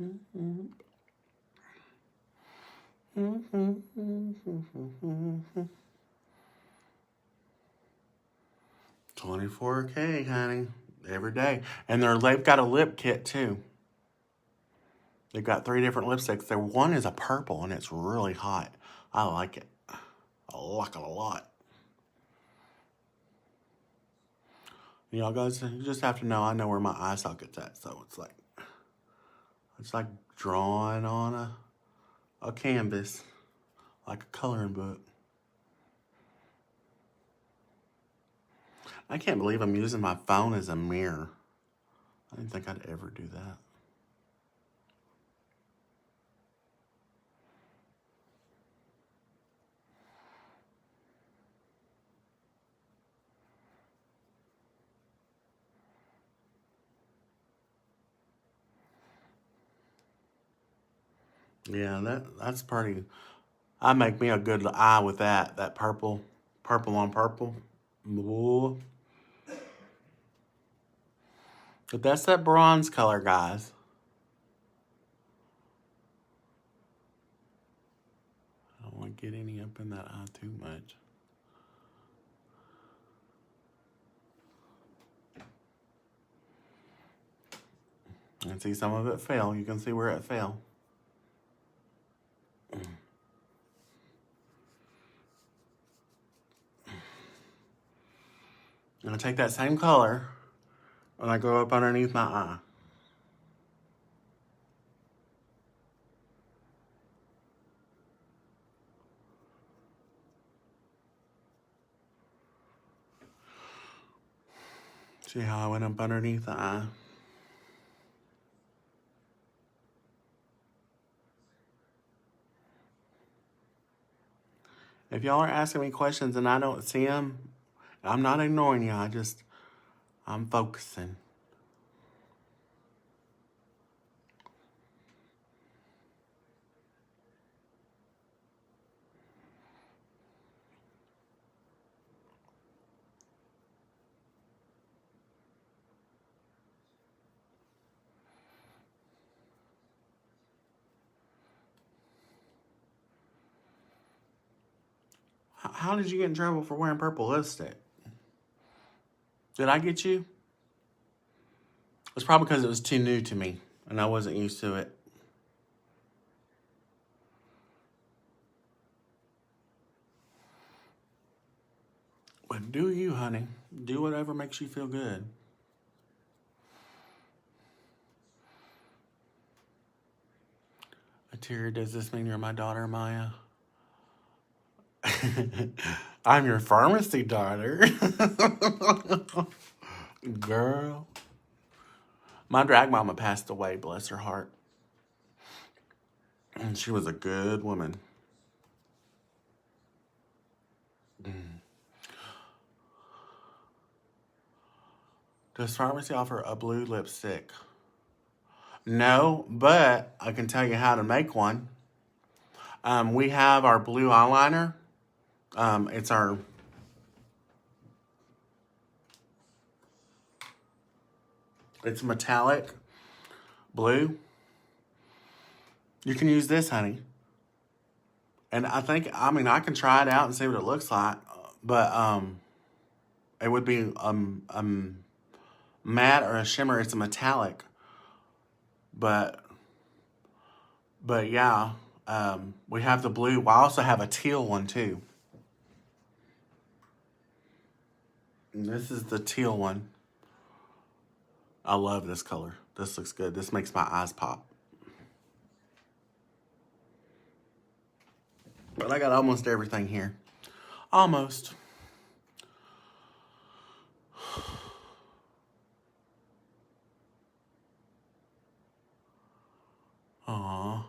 Mm-hmm. 24K, honey, every day. And they've got a lip kit too. They've got 3 different lipsticks. Their one is a purple and it's really hot. I like it. I like it a lot. Y'all guys, you just have to know I know where my eye socket's at, so it's like drawing on a canvas, like a coloring book. I can't believe I'm using my phone as a mirror. I didn't think I'd ever do that. Yeah, that's pretty. I make me a good eye with that purple on purple. Ooh. But that's that bronze color, guys. I don't want to get any up in that eye too much. And see some of it fell. You can see where it fell. And I take that same color and I go up underneath my eye. See how I went up underneath the eye? If y'all are asking me questions and I don't see them, I'm not ignoring you. I'm focusing. How did you get in trouble for wearing purple lipstick? Did I get you? It's probably because it was too new to me and I wasn't used to it. But do you, honey. Do whatever makes you feel good. Atira, does this mean you're my daughter, Maya? I'm your pharmacy daughter. Girl. My drag mama passed away, bless her heart. And she was a good woman. Does pharmacy offer a blue lipstick? No, but I can tell you how to make one. We have our blue eyeliner. It's our it's metallic blue. You can use this, honey. And I mean, I can try it out and see what it looks like. But it would be matte or a shimmer. It's a metallic. But yeah, we have the blue. I also have a teal one too. And this is the teal one. I love this color. This looks good. This makes my eyes pop. But I got almost everything here. Almost. Aww.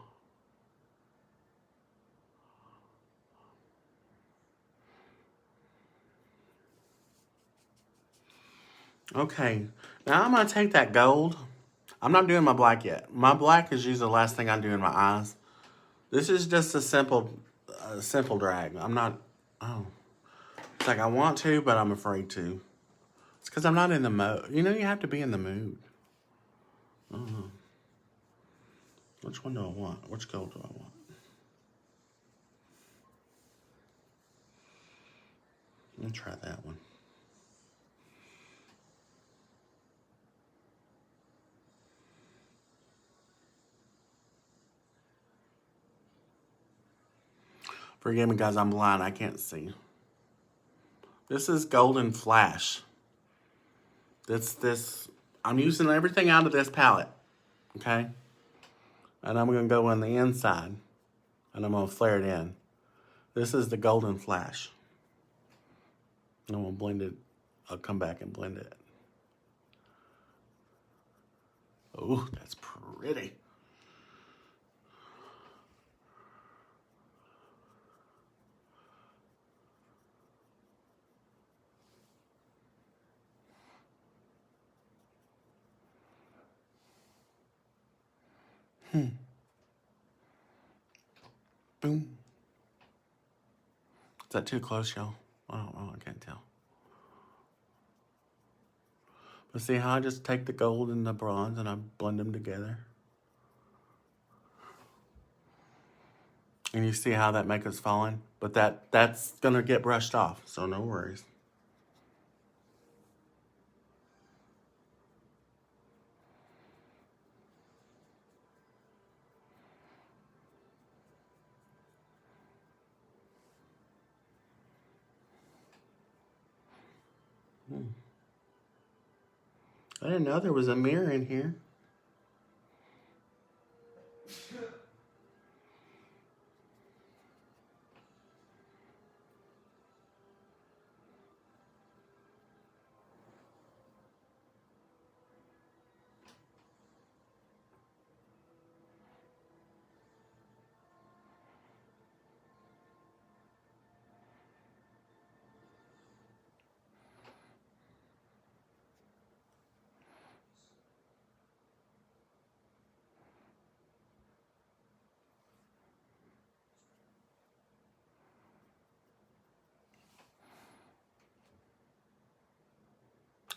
Okay. Now I'm going to take that gold. I'm not doing my black yet. My black is usually the last thing I do in my eyes. This is just a simple drag. I'm not, oh. It's like I want to, but I'm afraid to. It's because I'm not in the mode. You know, you have to be in the mood. Which one do I want? Which gold do I want? Let me try that one. Forgive me, guys. I'm blind. I can't see. This is Golden Flash. I'm using everything out of this palette. Okay? And I'm going to go on the inside. And I'm going to flare it in. This is the Golden Flash. And I'm going to blend it. I'll come back and blend it. Oh, that's pretty. Boom. Is that too close, y'all? I don't know. I can't tell. But see how I just take the gold and the bronze and I blend them together? And you see how that makes us falling? But that's going to get brushed off, so no worries. I didn't know there was a mirror in here.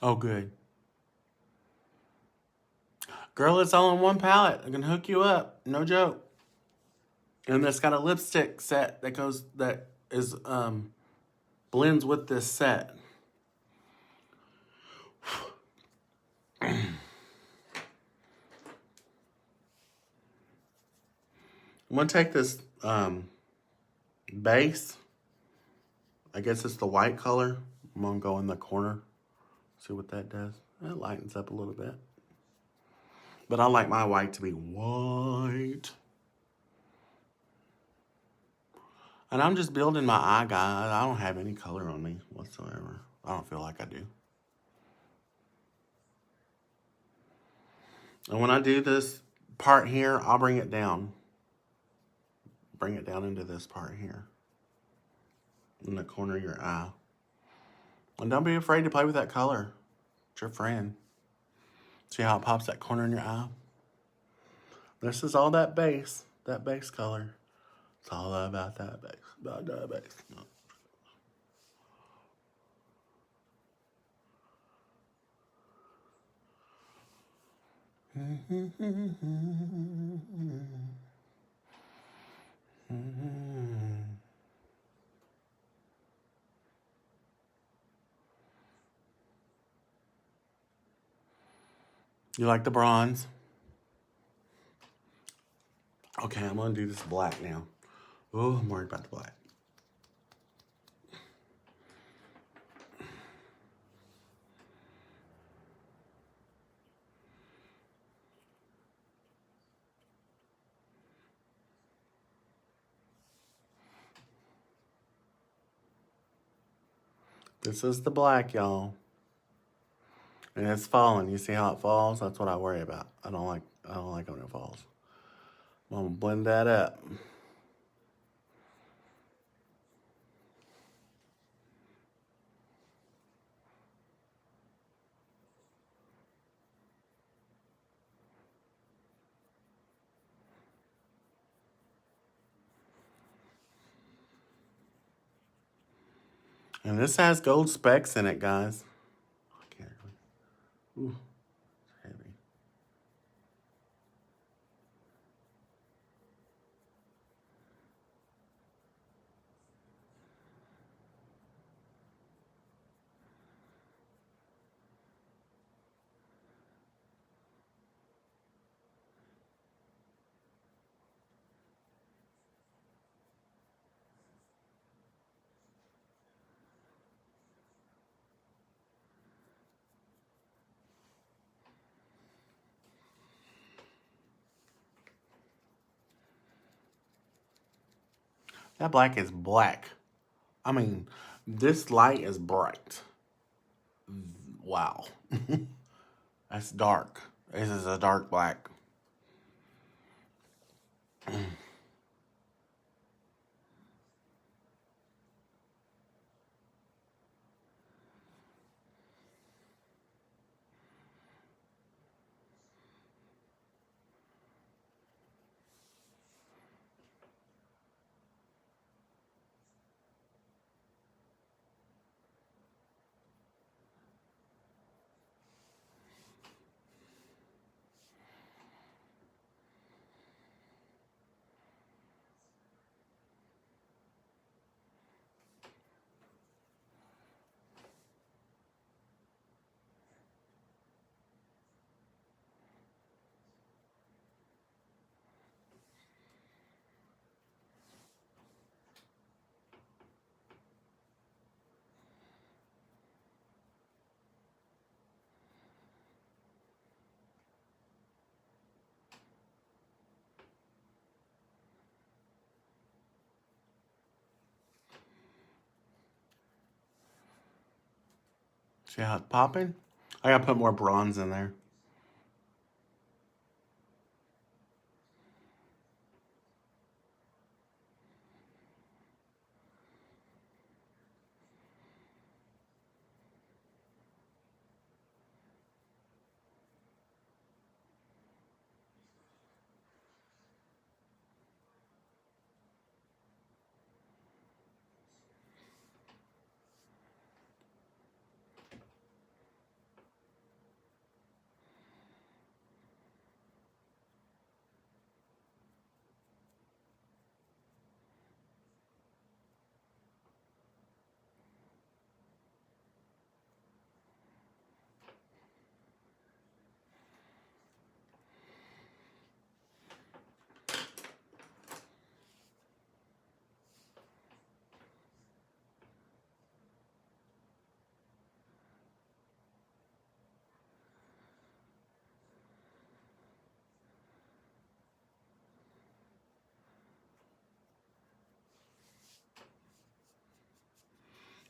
Oh, good. Girl, it's all in one palette. I can hook you up. No joke. And it's got a lipstick set that blends with this set. I'm gonna take this base. I guess it's the white color. I'm gonna go in the corner. See what that does. It lightens up a little bit. But I like my white to be white. And I'm just building my eye, guys. I don't have any color on me whatsoever. I don't feel like I do. And when I do this part here, I'll bring it down. Bring it down into this part here. In the corner of your eye. And don't be afraid to play with that color. It's your friend. See how it pops that corner in your eye? This is all that base color. It's all about that base, about that base. You like the bronze? Okay, I'm gonna do this black now. Oh, I'm worried about the black. This is the black, y'all. And it's falling. You see how it falls? That's what I worry about. I don't like when it falls. I'm gonna blend that up. And this has gold specks in it, guys. I can't really. Ooh, it's heavy. That black is black. I mean, this light is bright. Wow. That's dark. This is a dark black. See how it's popping? I gotta put more bronze in there.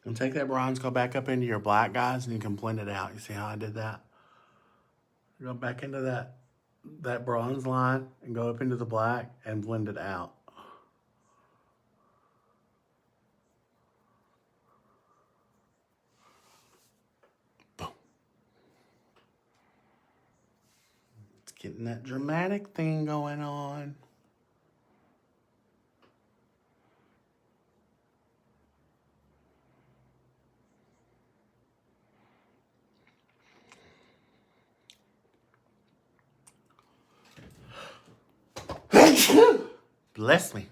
And take that bronze, go back up into your black, guys, and you can blend it out. You see how I did that? Go back into that bronze line and go up into the black and blend it out. Boom. Let's Getting that dramatic thing going on. Bless me.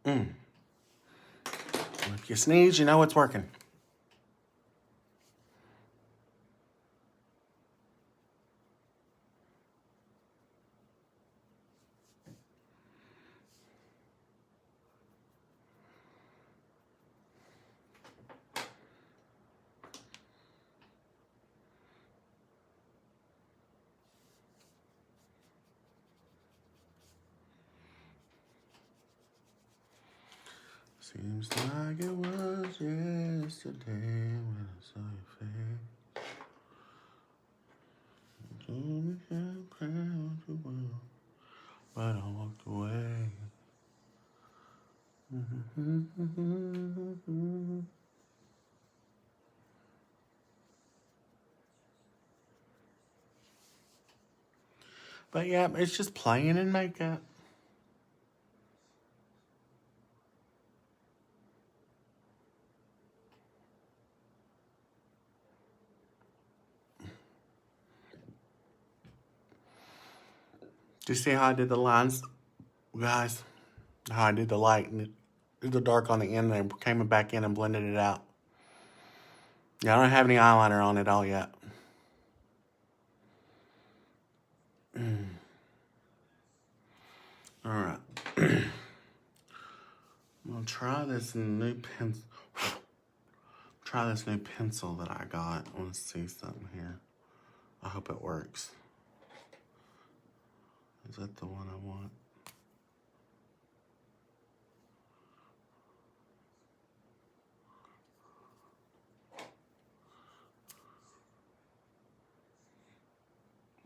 If you sneeze, you know it's working. Seems like it was yesterday when I saw your face. Told me how proud you were, but I walked away. But yeah, it's just playing in makeup. Do you see how I did the lines, guys? How I did the light and the dark on the end and came back in and blended it out. Yeah, I don't have any eyeliner on it all yet. All right. I'm gonna try this new pencil. Try this new pencil that I got. I want to see something here. I hope it works. Is that the one I want?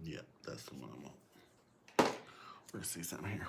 Yep, that's the one I want. We're gonna see something here.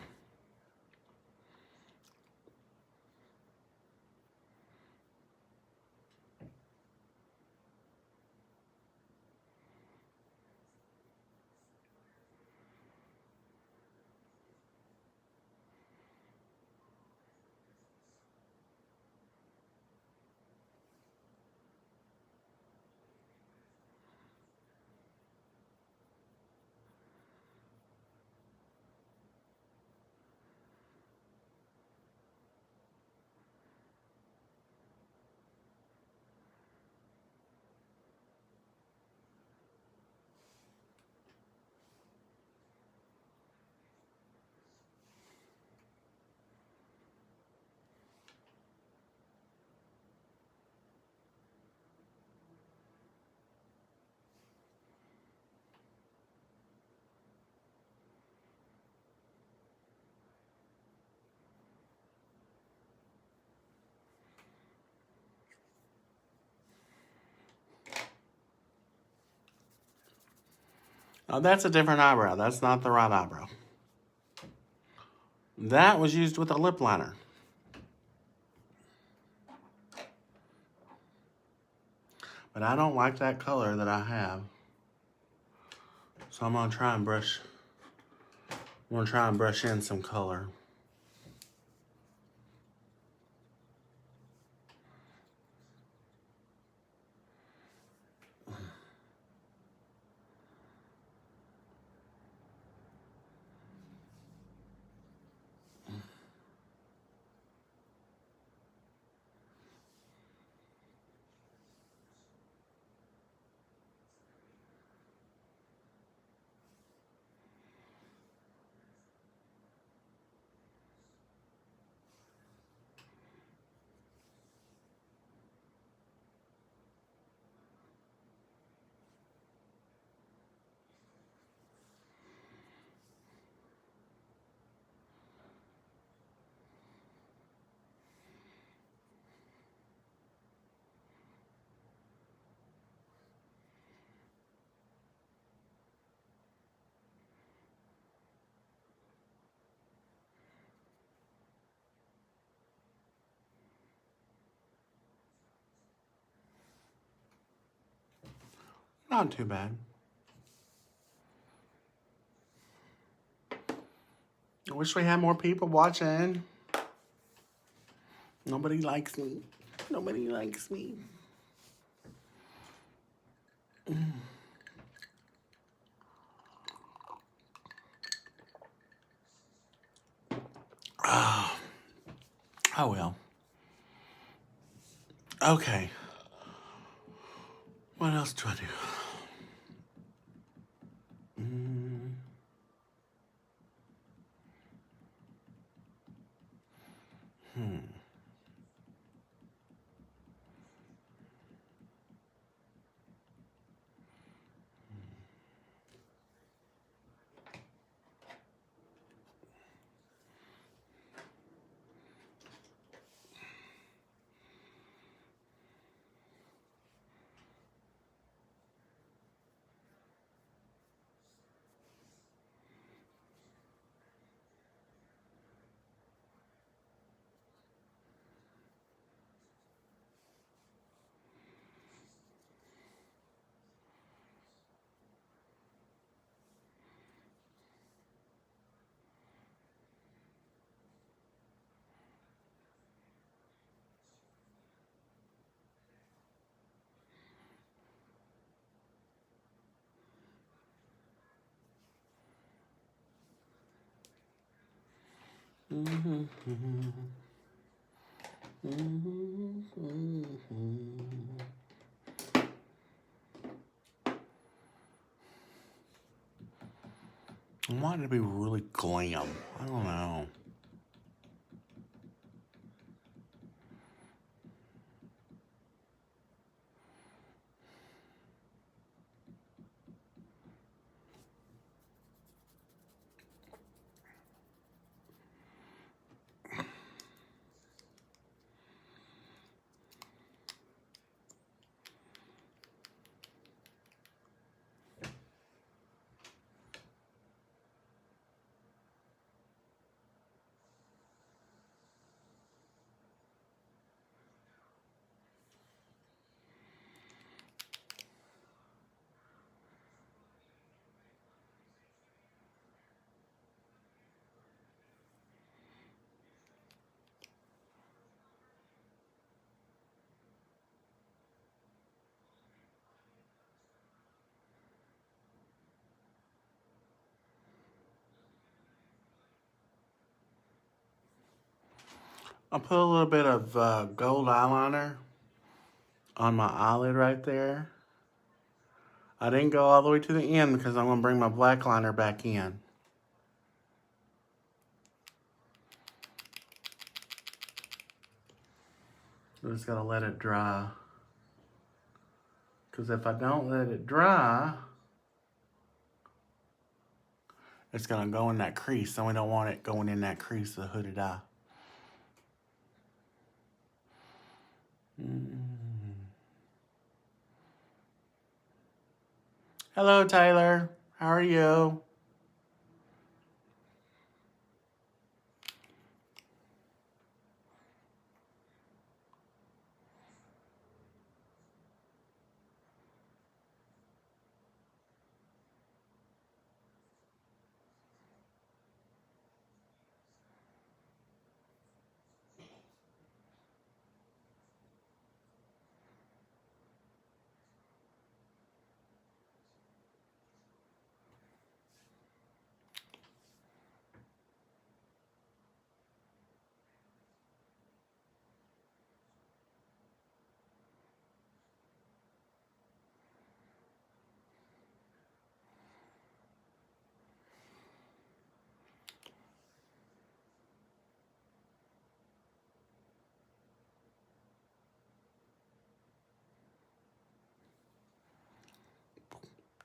Oh, that's a different eyebrow. That's not the right eyebrow. That was used with a lip liner. But I don't like that color that I have. So I'm gonna try and brush. I'm gonna try and brush in some color. Not too bad. wish we had more people watching. Nobody likes me. Nobody likes me. Oh well. Okay. What else do I do? I want it to be really glam. I don't know. I'll put a little bit of gold eyeliner on my eyelid right there. I didn't go all the way to the end because I'm going to bring my black liner back in. I just got to let it dry. Because if I don't let it dry, it's going to go in that crease. And we don't want it going in that crease of the hooded eye. Hello, Taylor. How are you?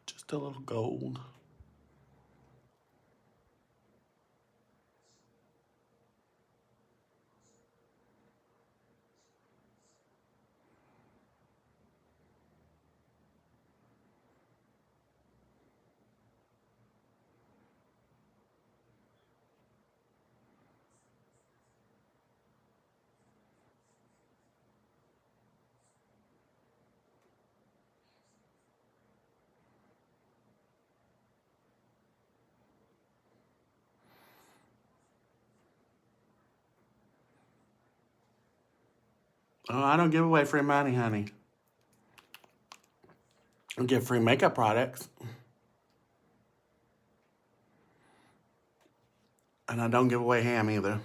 Just a little gold. Oh, I don't give away free money, honey. I give free makeup products. And I don't give away ham either.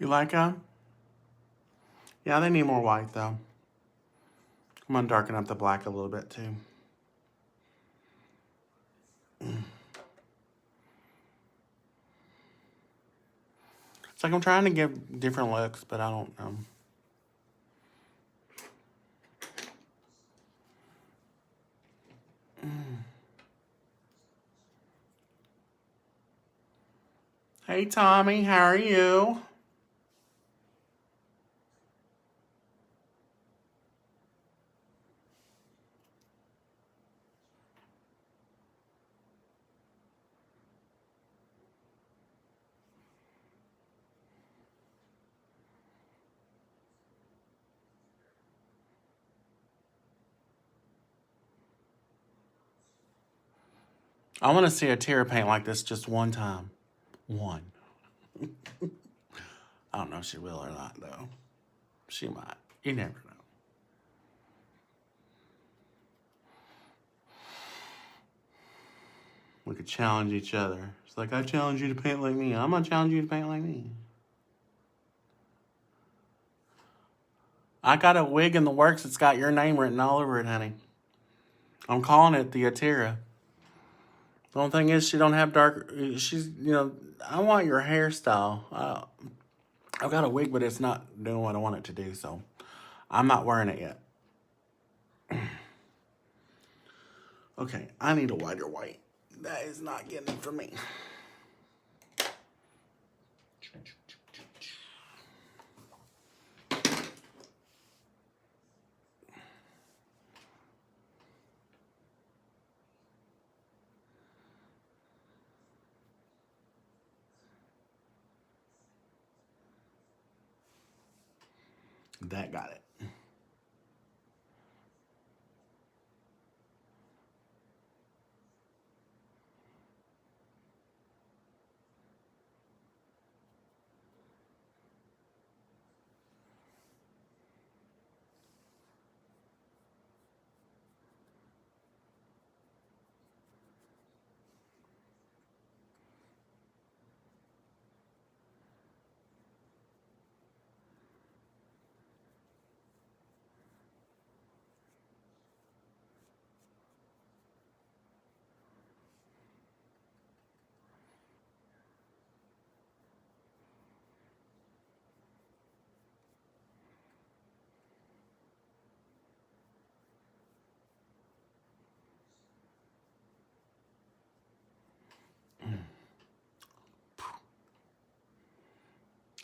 You like them? Yeah, they need more white though. I'm gonna darken up the black a little bit too. It's like I'm trying to give different looks, but I don't know. Hey Tommy, how are you? I want to see a Tara paint like this just one time. One. I don't know if she will or not though. She might. You never know. We could challenge each other. It's like, I challenge you to paint like me. I'm gonna challenge you to paint like me. I got a wig in the works that's got your name written all over it, honey. I'm calling it the Atira. The only thing is, she don't have dark. She's, I want your hairstyle. I've got a wig, but it's not doing what I want it to do, so I'm not wearing it yet. Okay, I need a whiter white. That is not getting it for me. That got it.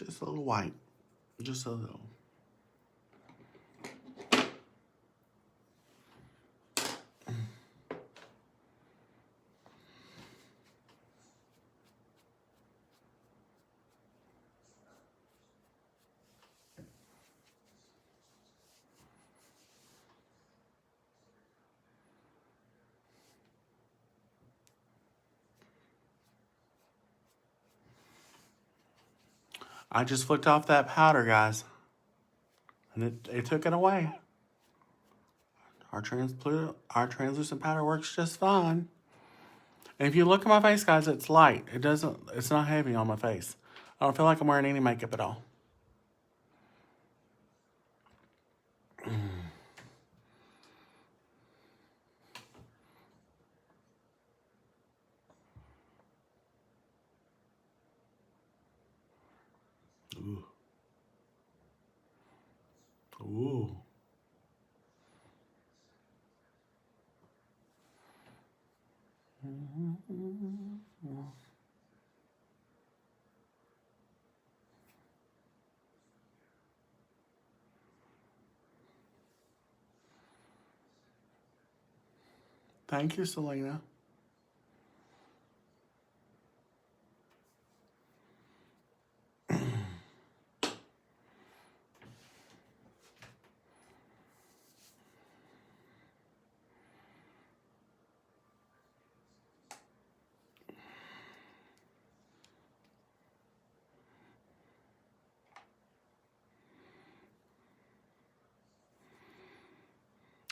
Just a little white. Just a little. I just flicked off that powder, guys. And it took it away. Our translucent powder works just fine. And if you look at my face, guys, it's light. It's not heavy on my face. I don't feel like I'm wearing any makeup at all. Ooh. Ooh. Thank you, Selena.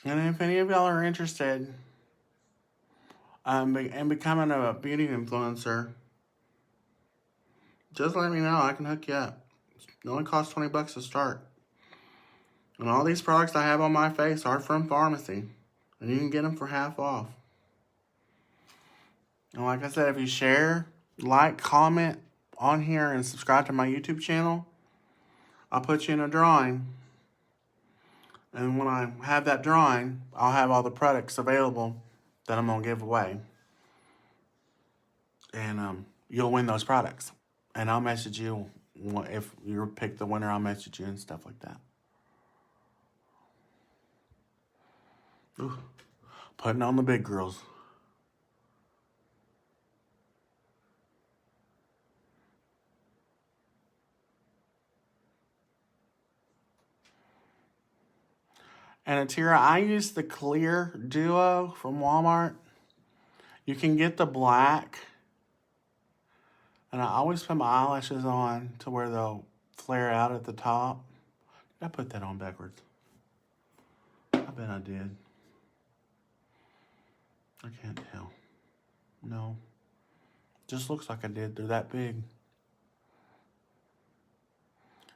And if any of y'all are interested in becoming a beauty influencer, just let me know. I can hook you up. It only costs $20 to start. And all these products I have on my face are from Pharmacy. And you can get them for half off. And like I said, if you share, like, comment on here, and subscribe to my YouTube channel, I'll put you in a drawing. And when I have that drawing, I'll have all the products available that I'm going to give away. And you'll win those products. And I'll message you. If you pick the winner, I'll message you and stuff like that. Ooh, putting on the big girls. And Atira, I use the Clear Duo from Walmart. You can get the black. And I always put my eyelashes on to where they'll flare out at the top. Did I put that on backwards? I bet I did. I can't tell. No. Just looks like I did. They're that big.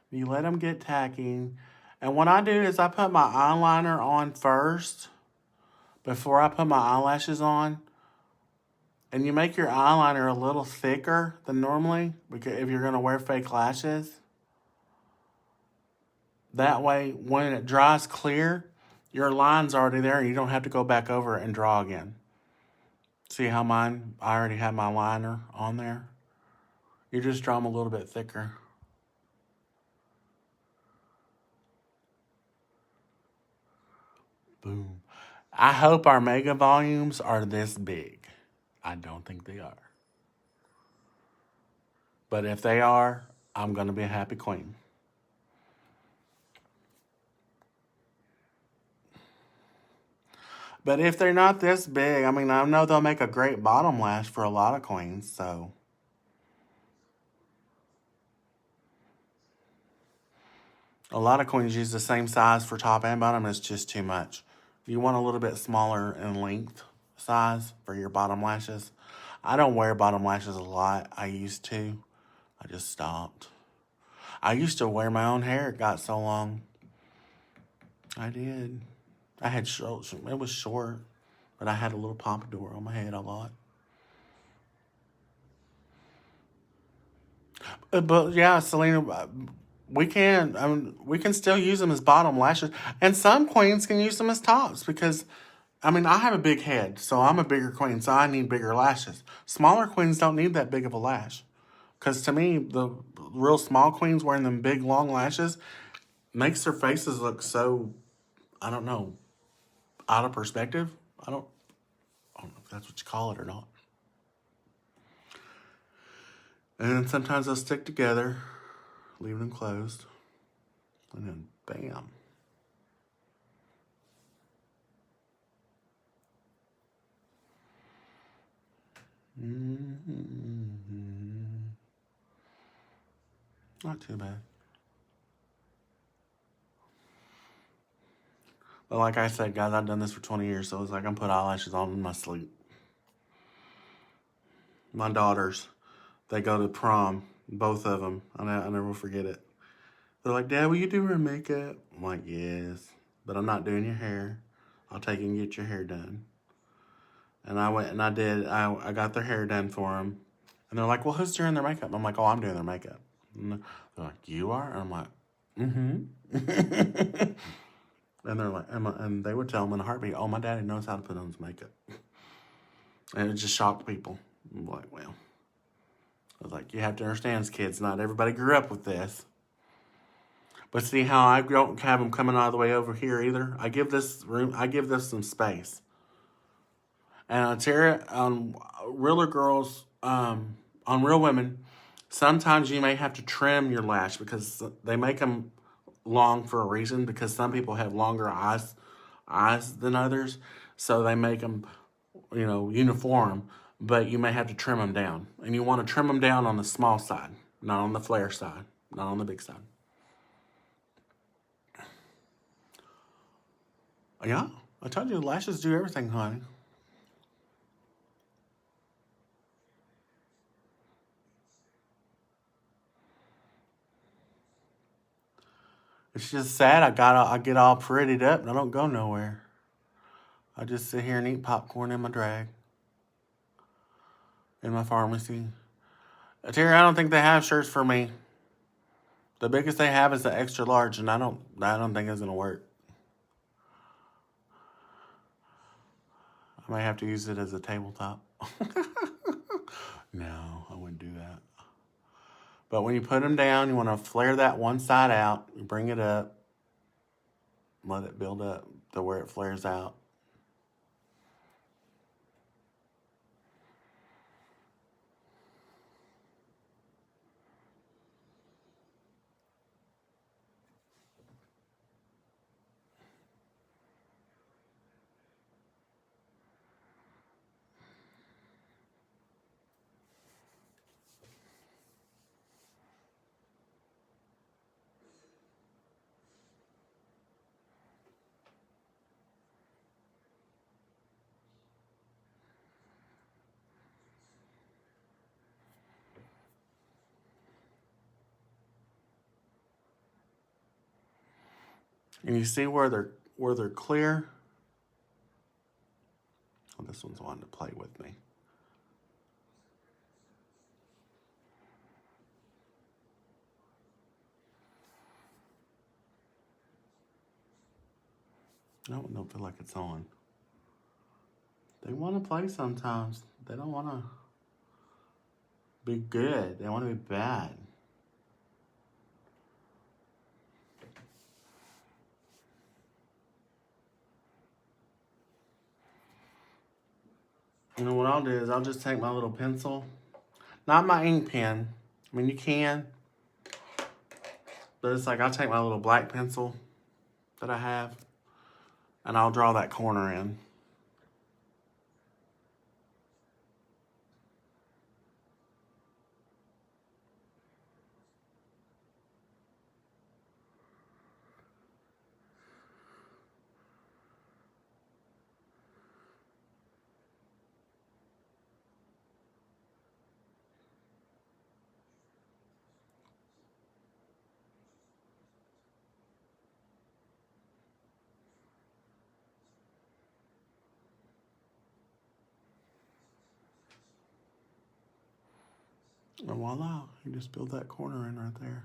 You let them get tacky. And what I do is I put my eyeliner on first before I put my eyelashes on. And you make your eyeliner a little thicker than normally because if you're going to wear fake lashes. That way, when it dries clear, your line's already there and you don't have to go back over and draw again. See how mine, I already have my liner on there? You just draw them a little bit thicker. Boom. I hope our mega volumes are this big. I don't think they are. But if they are, I'm going to be a happy queen. But if they're not this big, I mean, I know they'll make a great bottom lash for a lot of queens, so. A lot of queens use the same size for top and bottom. It's just too much. You want a little bit smaller in length size for your bottom lashes. I don't wear bottom lashes a lot. I used to. I just stopped. I used to wear my own hair. It got so long. I did. I had short. It was short, but I had a little pompadour on my head a lot. But yeah, Selena, we can. I mean, we can still use them as bottom lashes, and some queens can use them as tops because, I mean, I have a big head, so I'm a bigger queen, so I need bigger lashes. Smaller queens don't need that big of a lash, because to me, the real small queens wearing them big long lashes makes their faces look so, I don't know, out of perspective. I don't know if that's what you call it or not. And then sometimes they'll stick together, leave them closed, and then bam. Mm-hmm. Not too bad. But like I said, guys, I've done this for 20 years, so it's like I'm putting eyelashes on in my sleep. My daughters, they go to prom, both of them. I never forget it. They're like, Dad, will you do her makeup? I'm like, yes, but I'm not doing your hair. I'll take you and get your hair done. And I went and I did. I got their hair done for them. And they're like, well, who's doing their makeup? I'm like, oh, I'm doing their makeup. And they're like, you are? And I'm like, mm-hmm. And they're like, and they would tell them in a heartbeat, oh, my daddy knows how to put on his makeup. And it just shocked people. I'm like, well. I was like, you have to understand, kids, not everybody grew up with this. But see how I don't have them coming all the way over here either? I give this some space. And I tell you, on realer girls, on real women, sometimes you may have to trim your lash because they make them long for a reason because some people have longer eyes than others. So they make them, uniform, but you may have to trim them down. And you want to trim them down on the small side, not on the flare side, not on the big side. Yeah, I told you, lashes do everything, honey. It's just sad. I get all prettied up and I don't go nowhere. I just sit here and eat popcorn in my drag in my pharmacy. Terry, I don't think they have shirts for me. The biggest they have is the extra large, and I don't think it's gonna work. I might have to use it as a tabletop. No, I wouldn't do that. But when you put them down, you want to flare that one side out. You bring it up, let it build up to where it flares out. And you see where they're clear. Oh, this one's wanting to play with me. I don't feel like it's on. They want to play sometimes. They don't want to be good. They want to be bad. You know what I'll do is I'll just take my little pencil. Not my ink pen. I mean, you can. But it's like I'll take my little black pencil that I have. And I'll draw that corner in. And voila, you just build that corner in right there.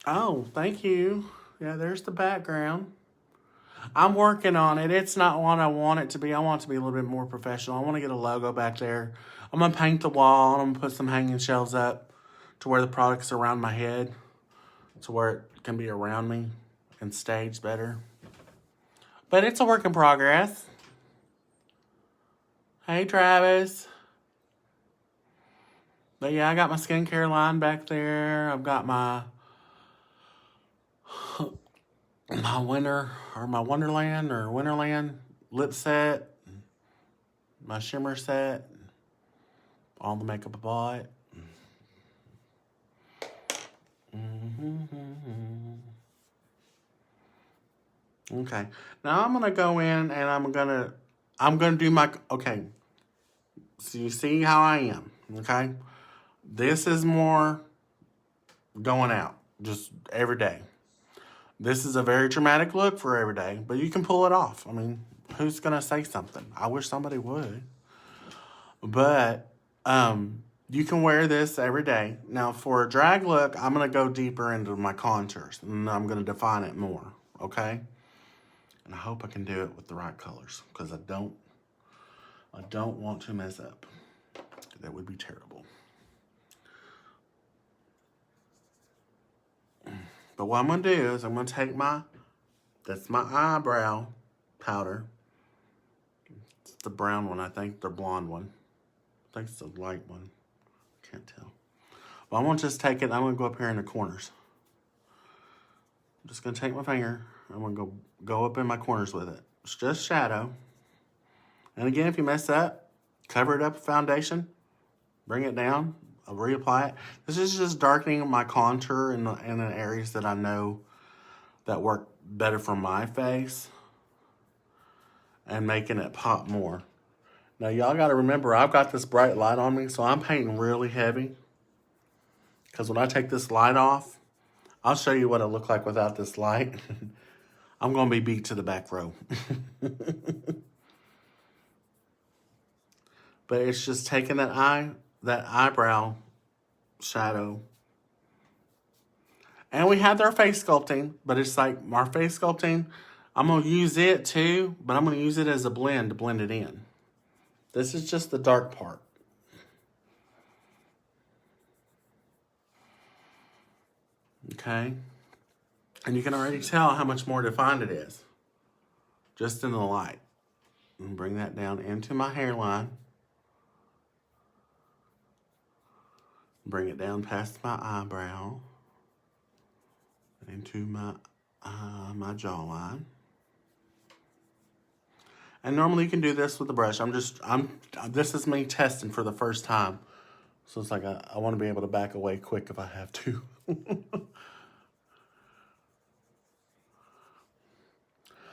Oh, thank you. Yeah, there's the background. I'm working on it. It's not what I want it to be. I want it to be a little bit more professional. I want to get a logo back there. I'm going to paint the wall. I'm going to put some hanging shelves up to where the product's around my head, to where it can be around me and staged better. But it's a work in progress. Hey, Travis. But yeah, I got my skincare line back there. I've got my Wonderland lip set, my shimmer set, all the makeup I bought. Okay, now I'm gonna go in and I'm gonna do my, okay, so you see how I am, okay? This is more going out, just every day. This is a very dramatic look for every day, but you can pull it off. I mean, who's gonna say something? I wish somebody would. But you can wear this every day. Now, for a drag look, I'm gonna go deeper into my contours and I'm gonna define it more, okay? And I hope I can do it with the right colors because I don't want to mess up. That would be terrible. But what I'm going to do is I'm going to take that's my eyebrow powder. It's the brown one, I think, the blonde one. I think it's the light one. Can't tell. Well, I'm going to just take it, I'm going to go up here in the corners. I'm just going to take my finger, I'm going to go up in my corners with it. It's just shadow. And again, if you mess up, cover it up with foundation, bring it down, I'll reapply it. This is just darkening my contour in the areas that I know that work better for my face and making it pop more. Now, y'all got to remember, I've got this bright light on me, so I'm painting really heavy. Because when I take this light off, I'll show you what it look like without this light. I'm going to be beat to the back row. But it's just taking that eyebrow shadow. And we have our face sculpting, but it's like our face sculpting, I'm going to use it too, but I'm going to use it as a blend to blend it in. This is just the dark part. Okay? And you can already tell how much more defined it is. Just in the light. And bring that down into my hairline. Bring it down past my eyebrow. Into my jawline. And normally you can do this with the brush. This is me testing for the first time. So it's like I want to be able to back away quick if I have to.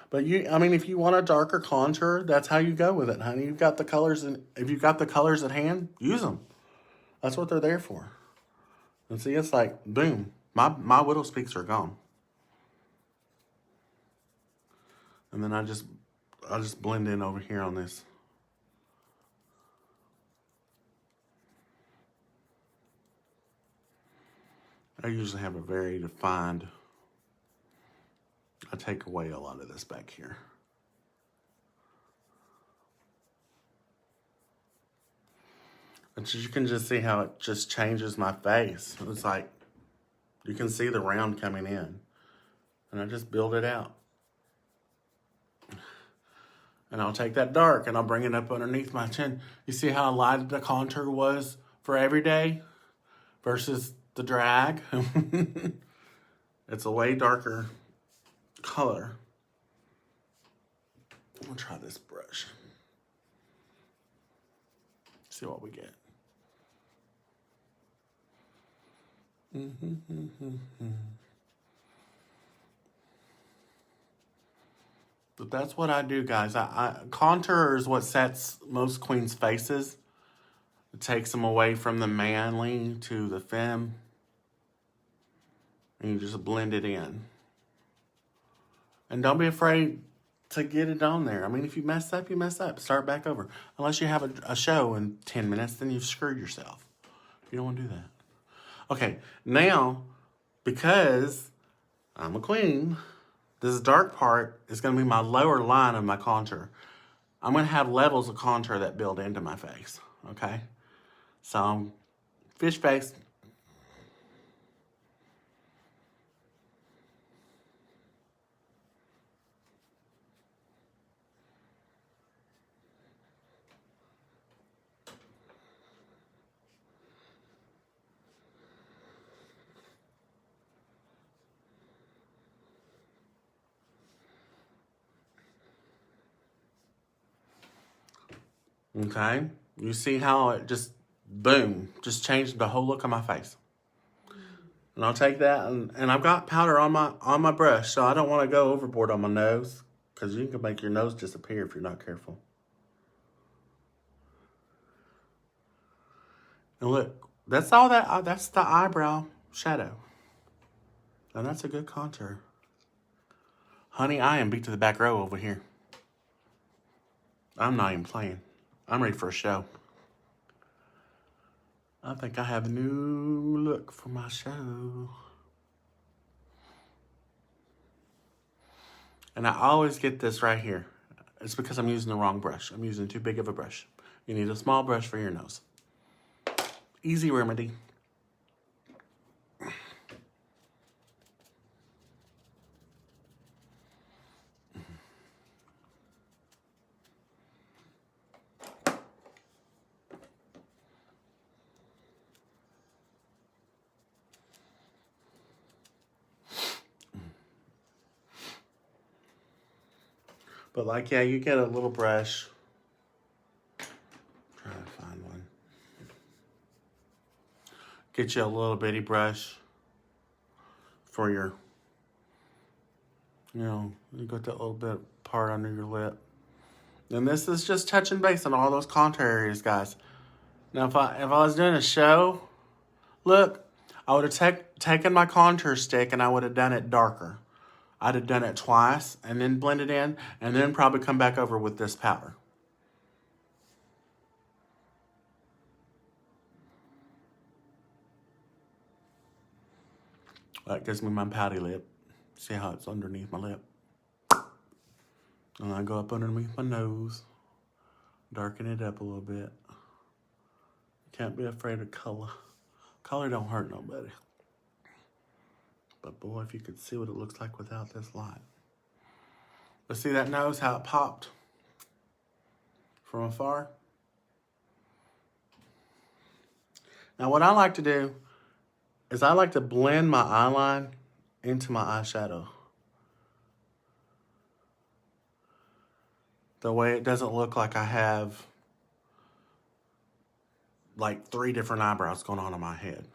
But if you want a darker contour, that's how you go with it, honey. You've got the colors, and if you've got the colors at hand, use them. That's what they're there for. And see, it's like, boom, my Widow's Peaks are gone. And then I'll just blend in over here on this. I usually have a very defined I take away a lot of this back here. But you can just see how it just changes my face. It's like, you can see the round coming in. And I just build it out. And I'll take that dark and I'll bring it up underneath my chin. You see how light the contour was for every day versus the drag? It's a way darker color. We'll try this brush. See what we get. But that's what I do, guys. Contour is what sets most queens' faces. It takes them away from the manly to the femme. And you just blend it in. And don't be afraid to get it on there. I mean, if you mess up, you mess up. Start back over. Unless you have a show in 10 minutes, then you've screwed yourself. You don't want to do that. Okay, now, because I'm a queen, this dark part is going to be my lower line of my contour. I'm going to have levels of contour that build into my face, okay? So, fish face. Okay, you see how it just, boom, just changed the whole look of my face. And I'll take that, and I've got powder on my brush, so I don't want to go overboard on my nose, because you can make your nose disappear if you're not careful. And look, that's all that's the eyebrow shadow. And that's a good contour. Honey, I am beat to the back row over here. I'm not even playing. I'm ready for a show. I think I have a new look for my show. And I always get this right here. It's because I'm using the wrong brush. I'm using too big of a brush. You need a small brush for your nose. Easy remedy. But like, yeah, you get a little brush. Try to find one. Get you a little bitty brush for your, you got that little bit part under your lip. And this is just touching base on all those contour areas, guys. Now, if I was doing a show, look, I would have taken my contour stick and I would have done it darker. I'd have done it twice and then blend it in and then probably come back over with this powder. That gives me my pouty lip. See how it's underneath my lip? And I go up underneath my nose, darken it up a little bit. Can't be afraid of color. Color don't hurt nobody. But boy, if you could see what it looks like without this light. But see that nose, how it popped from afar? Now what I like to do is I like to blend my eyeline into my eyeshadow. The way it doesn't look like I have like 3 different eyebrows going on in my head.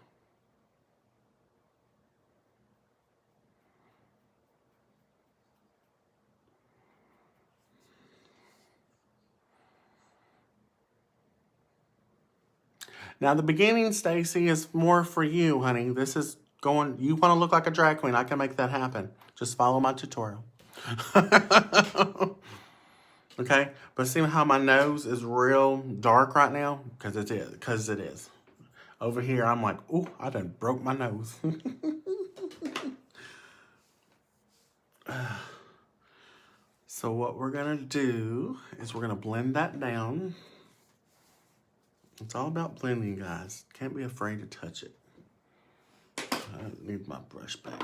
Now, the beginning, Stacy, is more for you, honey. This is going, you want to look like a drag queen. I can make that happen. Just follow my tutorial. Okay? But see how my nose is real dark right now? Because it is. Over here, I'm like, ooh, I done broke my nose. So what we're gonna do is we're gonna blend that down. It's all about blending, guys. Can't be afraid to touch it. I need my brush back.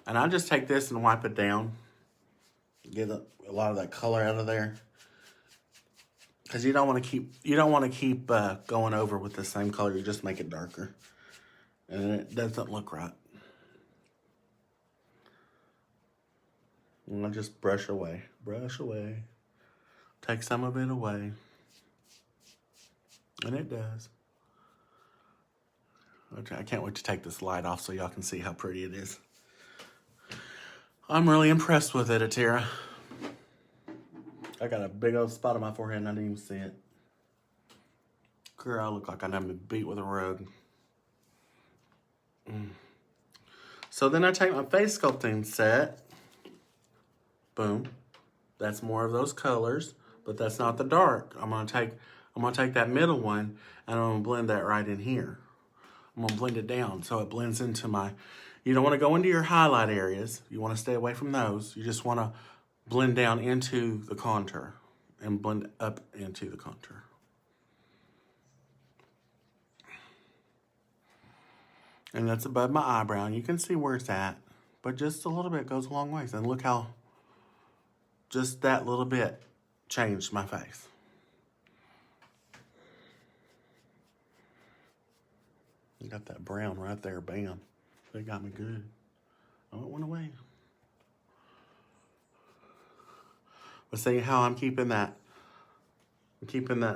And I just take this and wipe it down. Get a lot of that color out of there. Because you don't want to keep going over with the same color. You just make it darker. And it doesn't look right. And I just brush away. Brush away. Take some of it away. And it does. Okay, I can't wait to take this light off so y'all can see how pretty it is. I'm really impressed with it, Atira. I got a big old spot on my forehead and I didn't even see it. Girl, I look like I done been beat with a rug. So then I take my face sculpting set. Boom. That's more of those colors, but that's not the dark. I'm gonna take that middle one and I'm gonna blend that right in here. I'm gonna blend it down so it blends into my, you don't wanna go into your highlight areas. You wanna stay away from those. You just wanna blend down into the contour and blend up into the contour. And that's above my eyebrow. And you can see where it's at, but just a little bit goes a long ways. And look how just that little bit changed my face. You got that brown right there, bam. They got me good. Oh, it went away. But see how I'm keeping that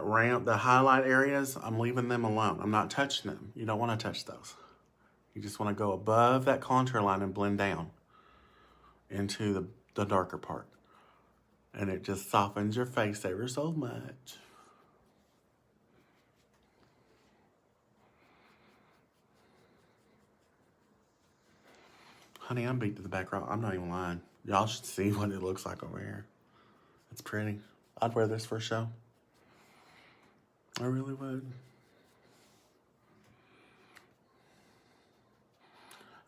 ramp, the highlight areas, I'm leaving them alone. I'm not touching them. You don't want to touch those. You just want to go above that contour line and blend down into the darker part. And it just softens your face ever so much. Honey, I'm beat to the background. I'm not even lying. Y'all should see what it looks like over here. It's pretty. I'd wear this for a show. I really would.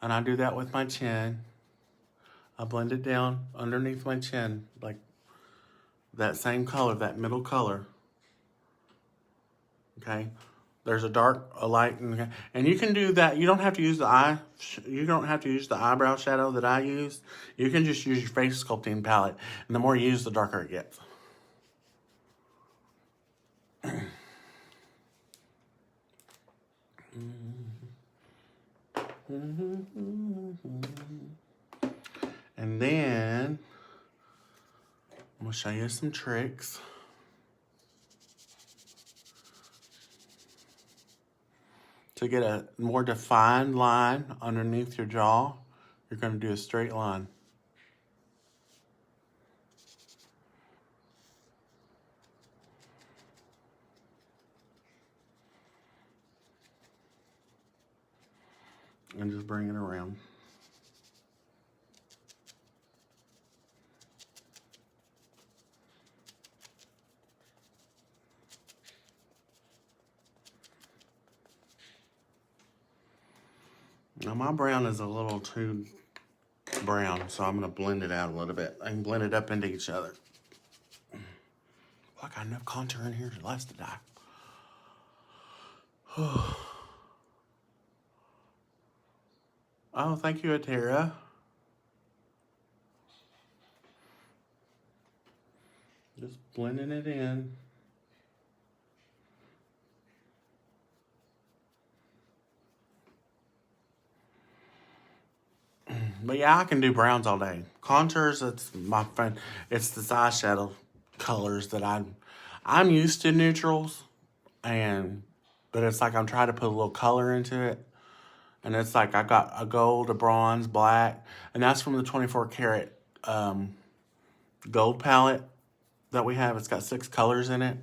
And I do that with my chin. I blend it down underneath my chin, like that same color, that middle color. Okay? There's a dark, a light, and you can do that. You don't have to use the you don't have to use the eyebrow shadow that I use. You can just use your face sculpting palette, and the more you use, the darker it gets. And then I'm gonna show you some tricks. To get a more defined line underneath your jaw, you're gonna do a straight line. And just bring it around. Now my brown is a little too brown, so I'm gonna blend it out a little bit. I can blend it up into each other. Well, I got enough contour in here to last a die. Oh, thank you, Atira. Just blending it in. But yeah, I can do browns all day. Contours, it's my friend. It's the eyeshadow colors that I'm used to neutrals, but it's like I'm trying to put a little color into it. And it's like I got a gold, a bronze, black, and that's from the 24 karat gold palette that we have. It's got 6 colors in it,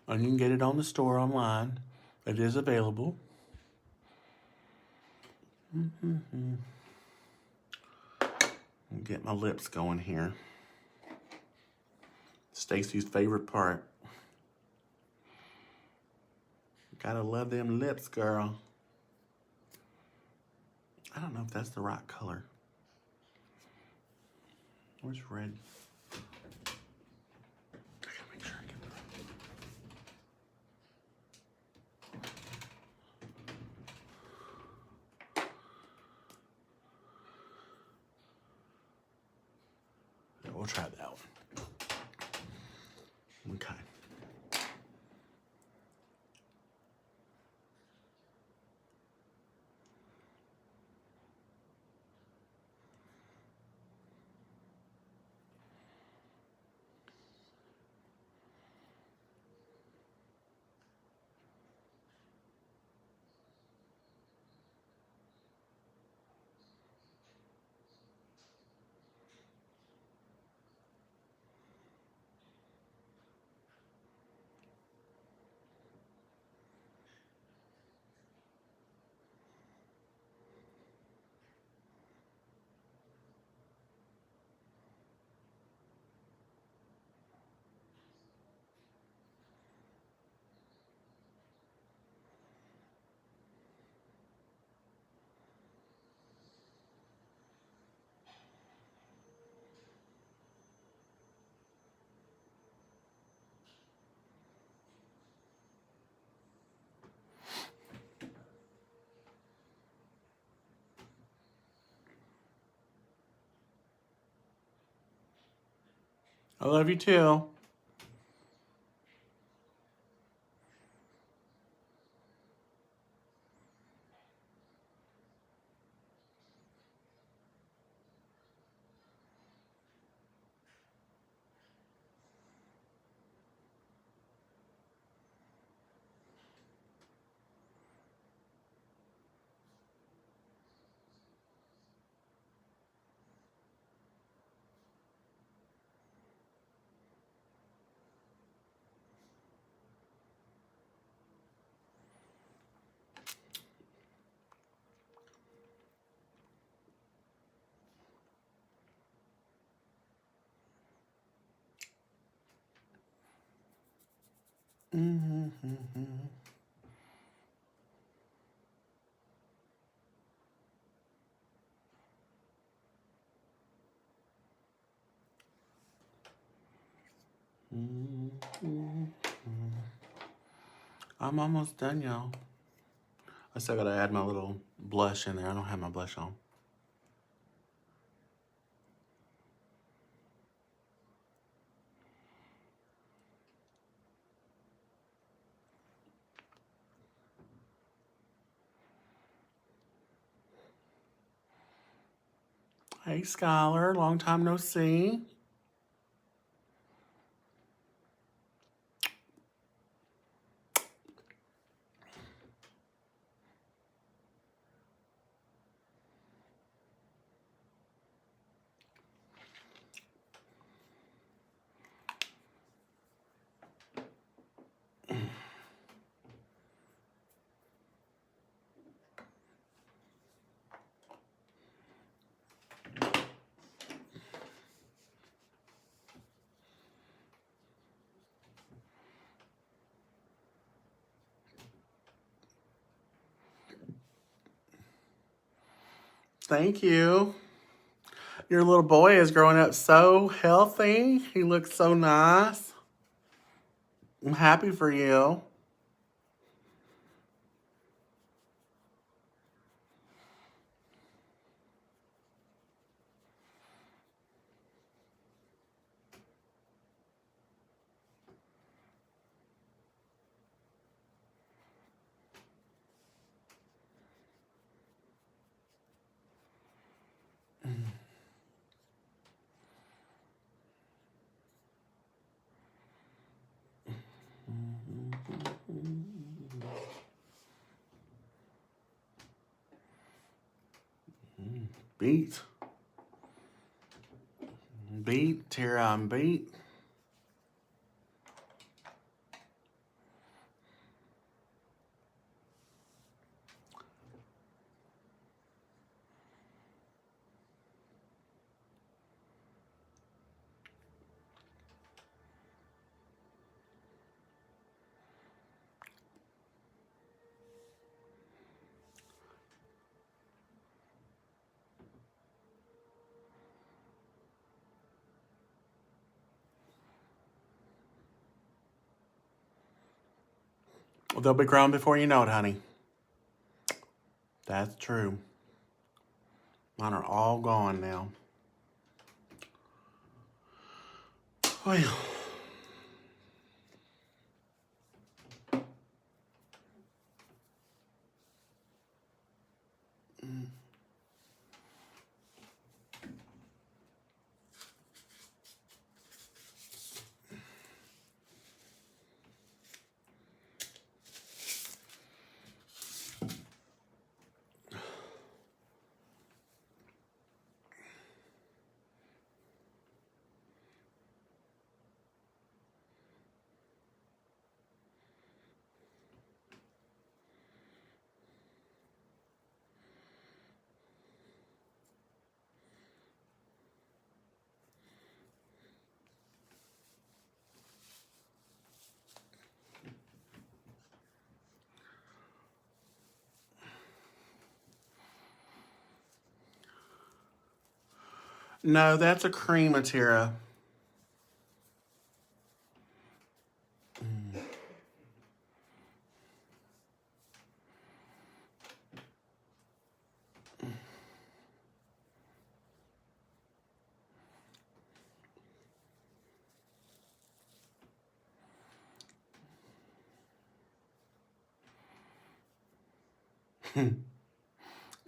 and you can get it on the store online. It is available. Get my lips going here. Stacy's favorite part. Gotta love them lips, girl. I don't know if that's the right color. Where's red? try that one. Okay. I love you too. I'm almost done, y'all. I still gotta add my little blush in there. I don't have my blush on. Hey, Skylar. Long time no see. Thank you. Your little boy is growing up so healthy. He looks so nice. I'm happy for you. Beat. Beat. Tara, I'm beat. They'll be grown before you know it, honey. That's true. Mine are all gone now. Well, no, that's a cream, Atira.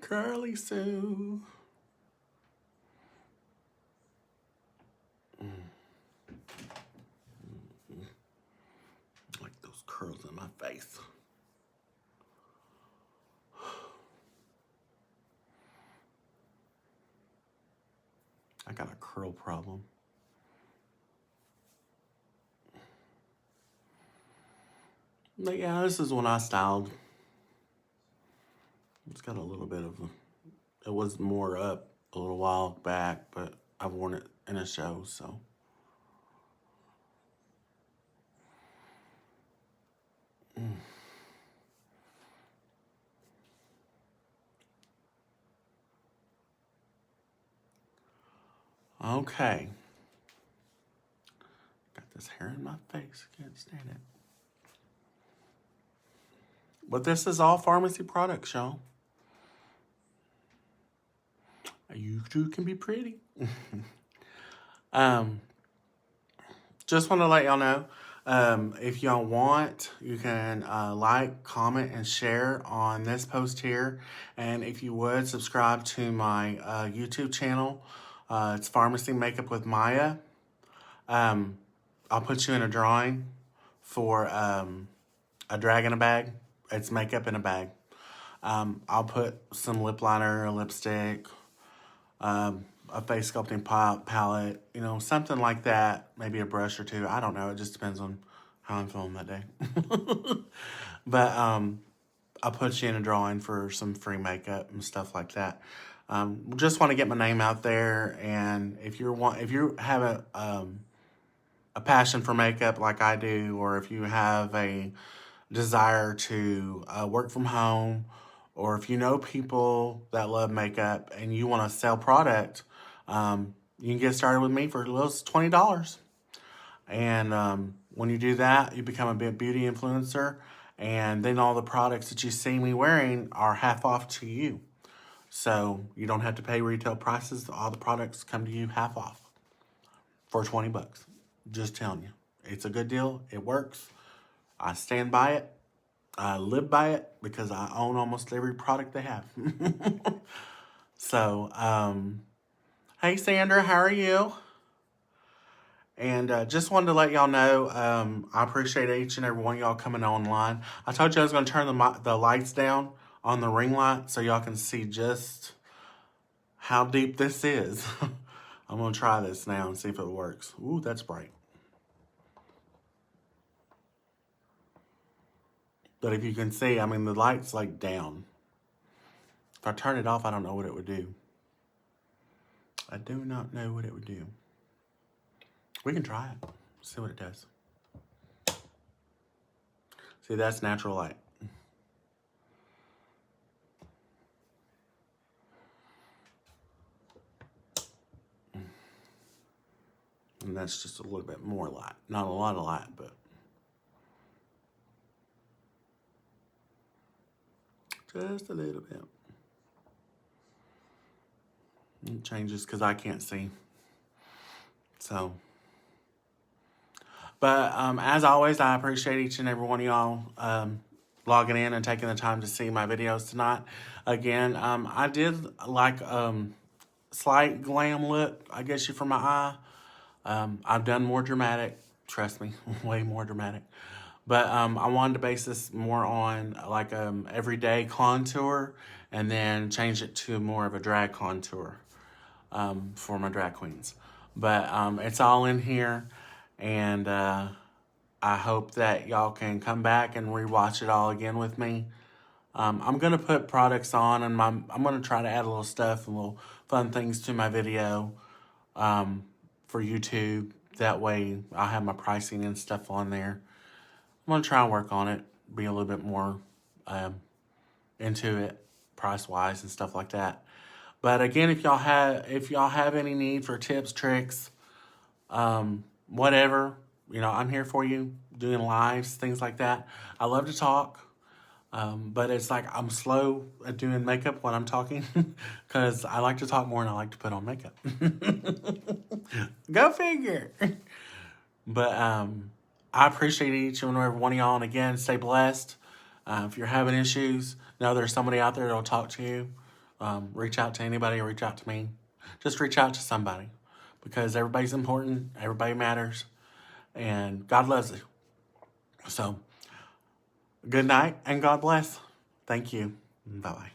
Curly Sue. Like those curls in my face. I got a curl problem. But yeah, this is when I styled. It's got a little bit of, it was more up a little while back, but I've worn it in a show, so. Okay. Got this hair in my face. Can't stand it. But this is all pharmacy products, y'all. You too can be pretty. Just want to let y'all know, if y'all want, you can like, comment, and share on this post here. And if you would, subscribe to my YouTube channel. It's Pharmacy Makeup with Maya. I'll put you in a drawing for a drag in a bag. It's makeup in a bag. I'll put some lip liner, a lipstick, a face sculpting palette, you know, something like that. Maybe a brush or two. I don't know. It just depends on how I'm feeling that day. But I'll put you in a drawing for some free makeup and stuff like that. Just want to get my name out there, and if you have a passion for makeup like I do, or if you have a desire to work from home, or if you know people that love makeup and you want to sell product, you can get started with me for as little as $20. And when you do that, you become a big beauty influencer, and then all the products that you see me wearing are half off to you. So you don't have to pay retail prices. All the products come to you half off for 20 bucks. Just telling you. It's a good deal. It works. I stand by it. I live by it because I own almost every product they have. So, hey Sandra, how are you? And just wanted to let y'all know, I appreciate each and every one of y'all coming online. I told you I was going to turn the lights down on the ring light so y'all can see just how deep this is. I'm going to try this now and see if it works. Ooh, that's bright. But if you can see, I mean, the light's like down. If I turn it off, I don't know what it would do. I do not know what it would do. We can try it. See what it does. See, that's natural light. And that's just a little bit more light. Not a lot of light, but just a little bit. It changes because I can't see. So, But as always, I appreciate each and every one of y'all logging in and taking the time to see my videos tonight. Again, I did like slight glam look, I guess you, for my eye. I've done more dramatic, trust me, way more dramatic. But I wanted to base this more on like everyday contour and then change it to more of a drag contour for my drag queens. But it's all in here, and I hope that y'all can come back and rewatch it all again with me. I'm going to put products on, and I'm going to try to add a little stuff and little fun things to my video for YouTube. That way I'll have my pricing and stuff on there. I'm going to try and work on it, be a little bit more into it price-wise and stuff like that. But again, if y'all have any need for tips, tricks, whatever, I'm here for you, doing lives, things like that. I love to talk. But it's like I'm slow at doing makeup when I'm talking because I like to talk more and I like to put on makeup. Go figure. But I appreciate each and every one of y'all. And again, stay blessed. If you're having issues, know there's somebody out there that'll talk to you. Reach out to anybody or reach out to me. Just reach out to somebody because everybody's important. Everybody matters. And God loves you. So, good night and God bless. Thank you. Bye-bye.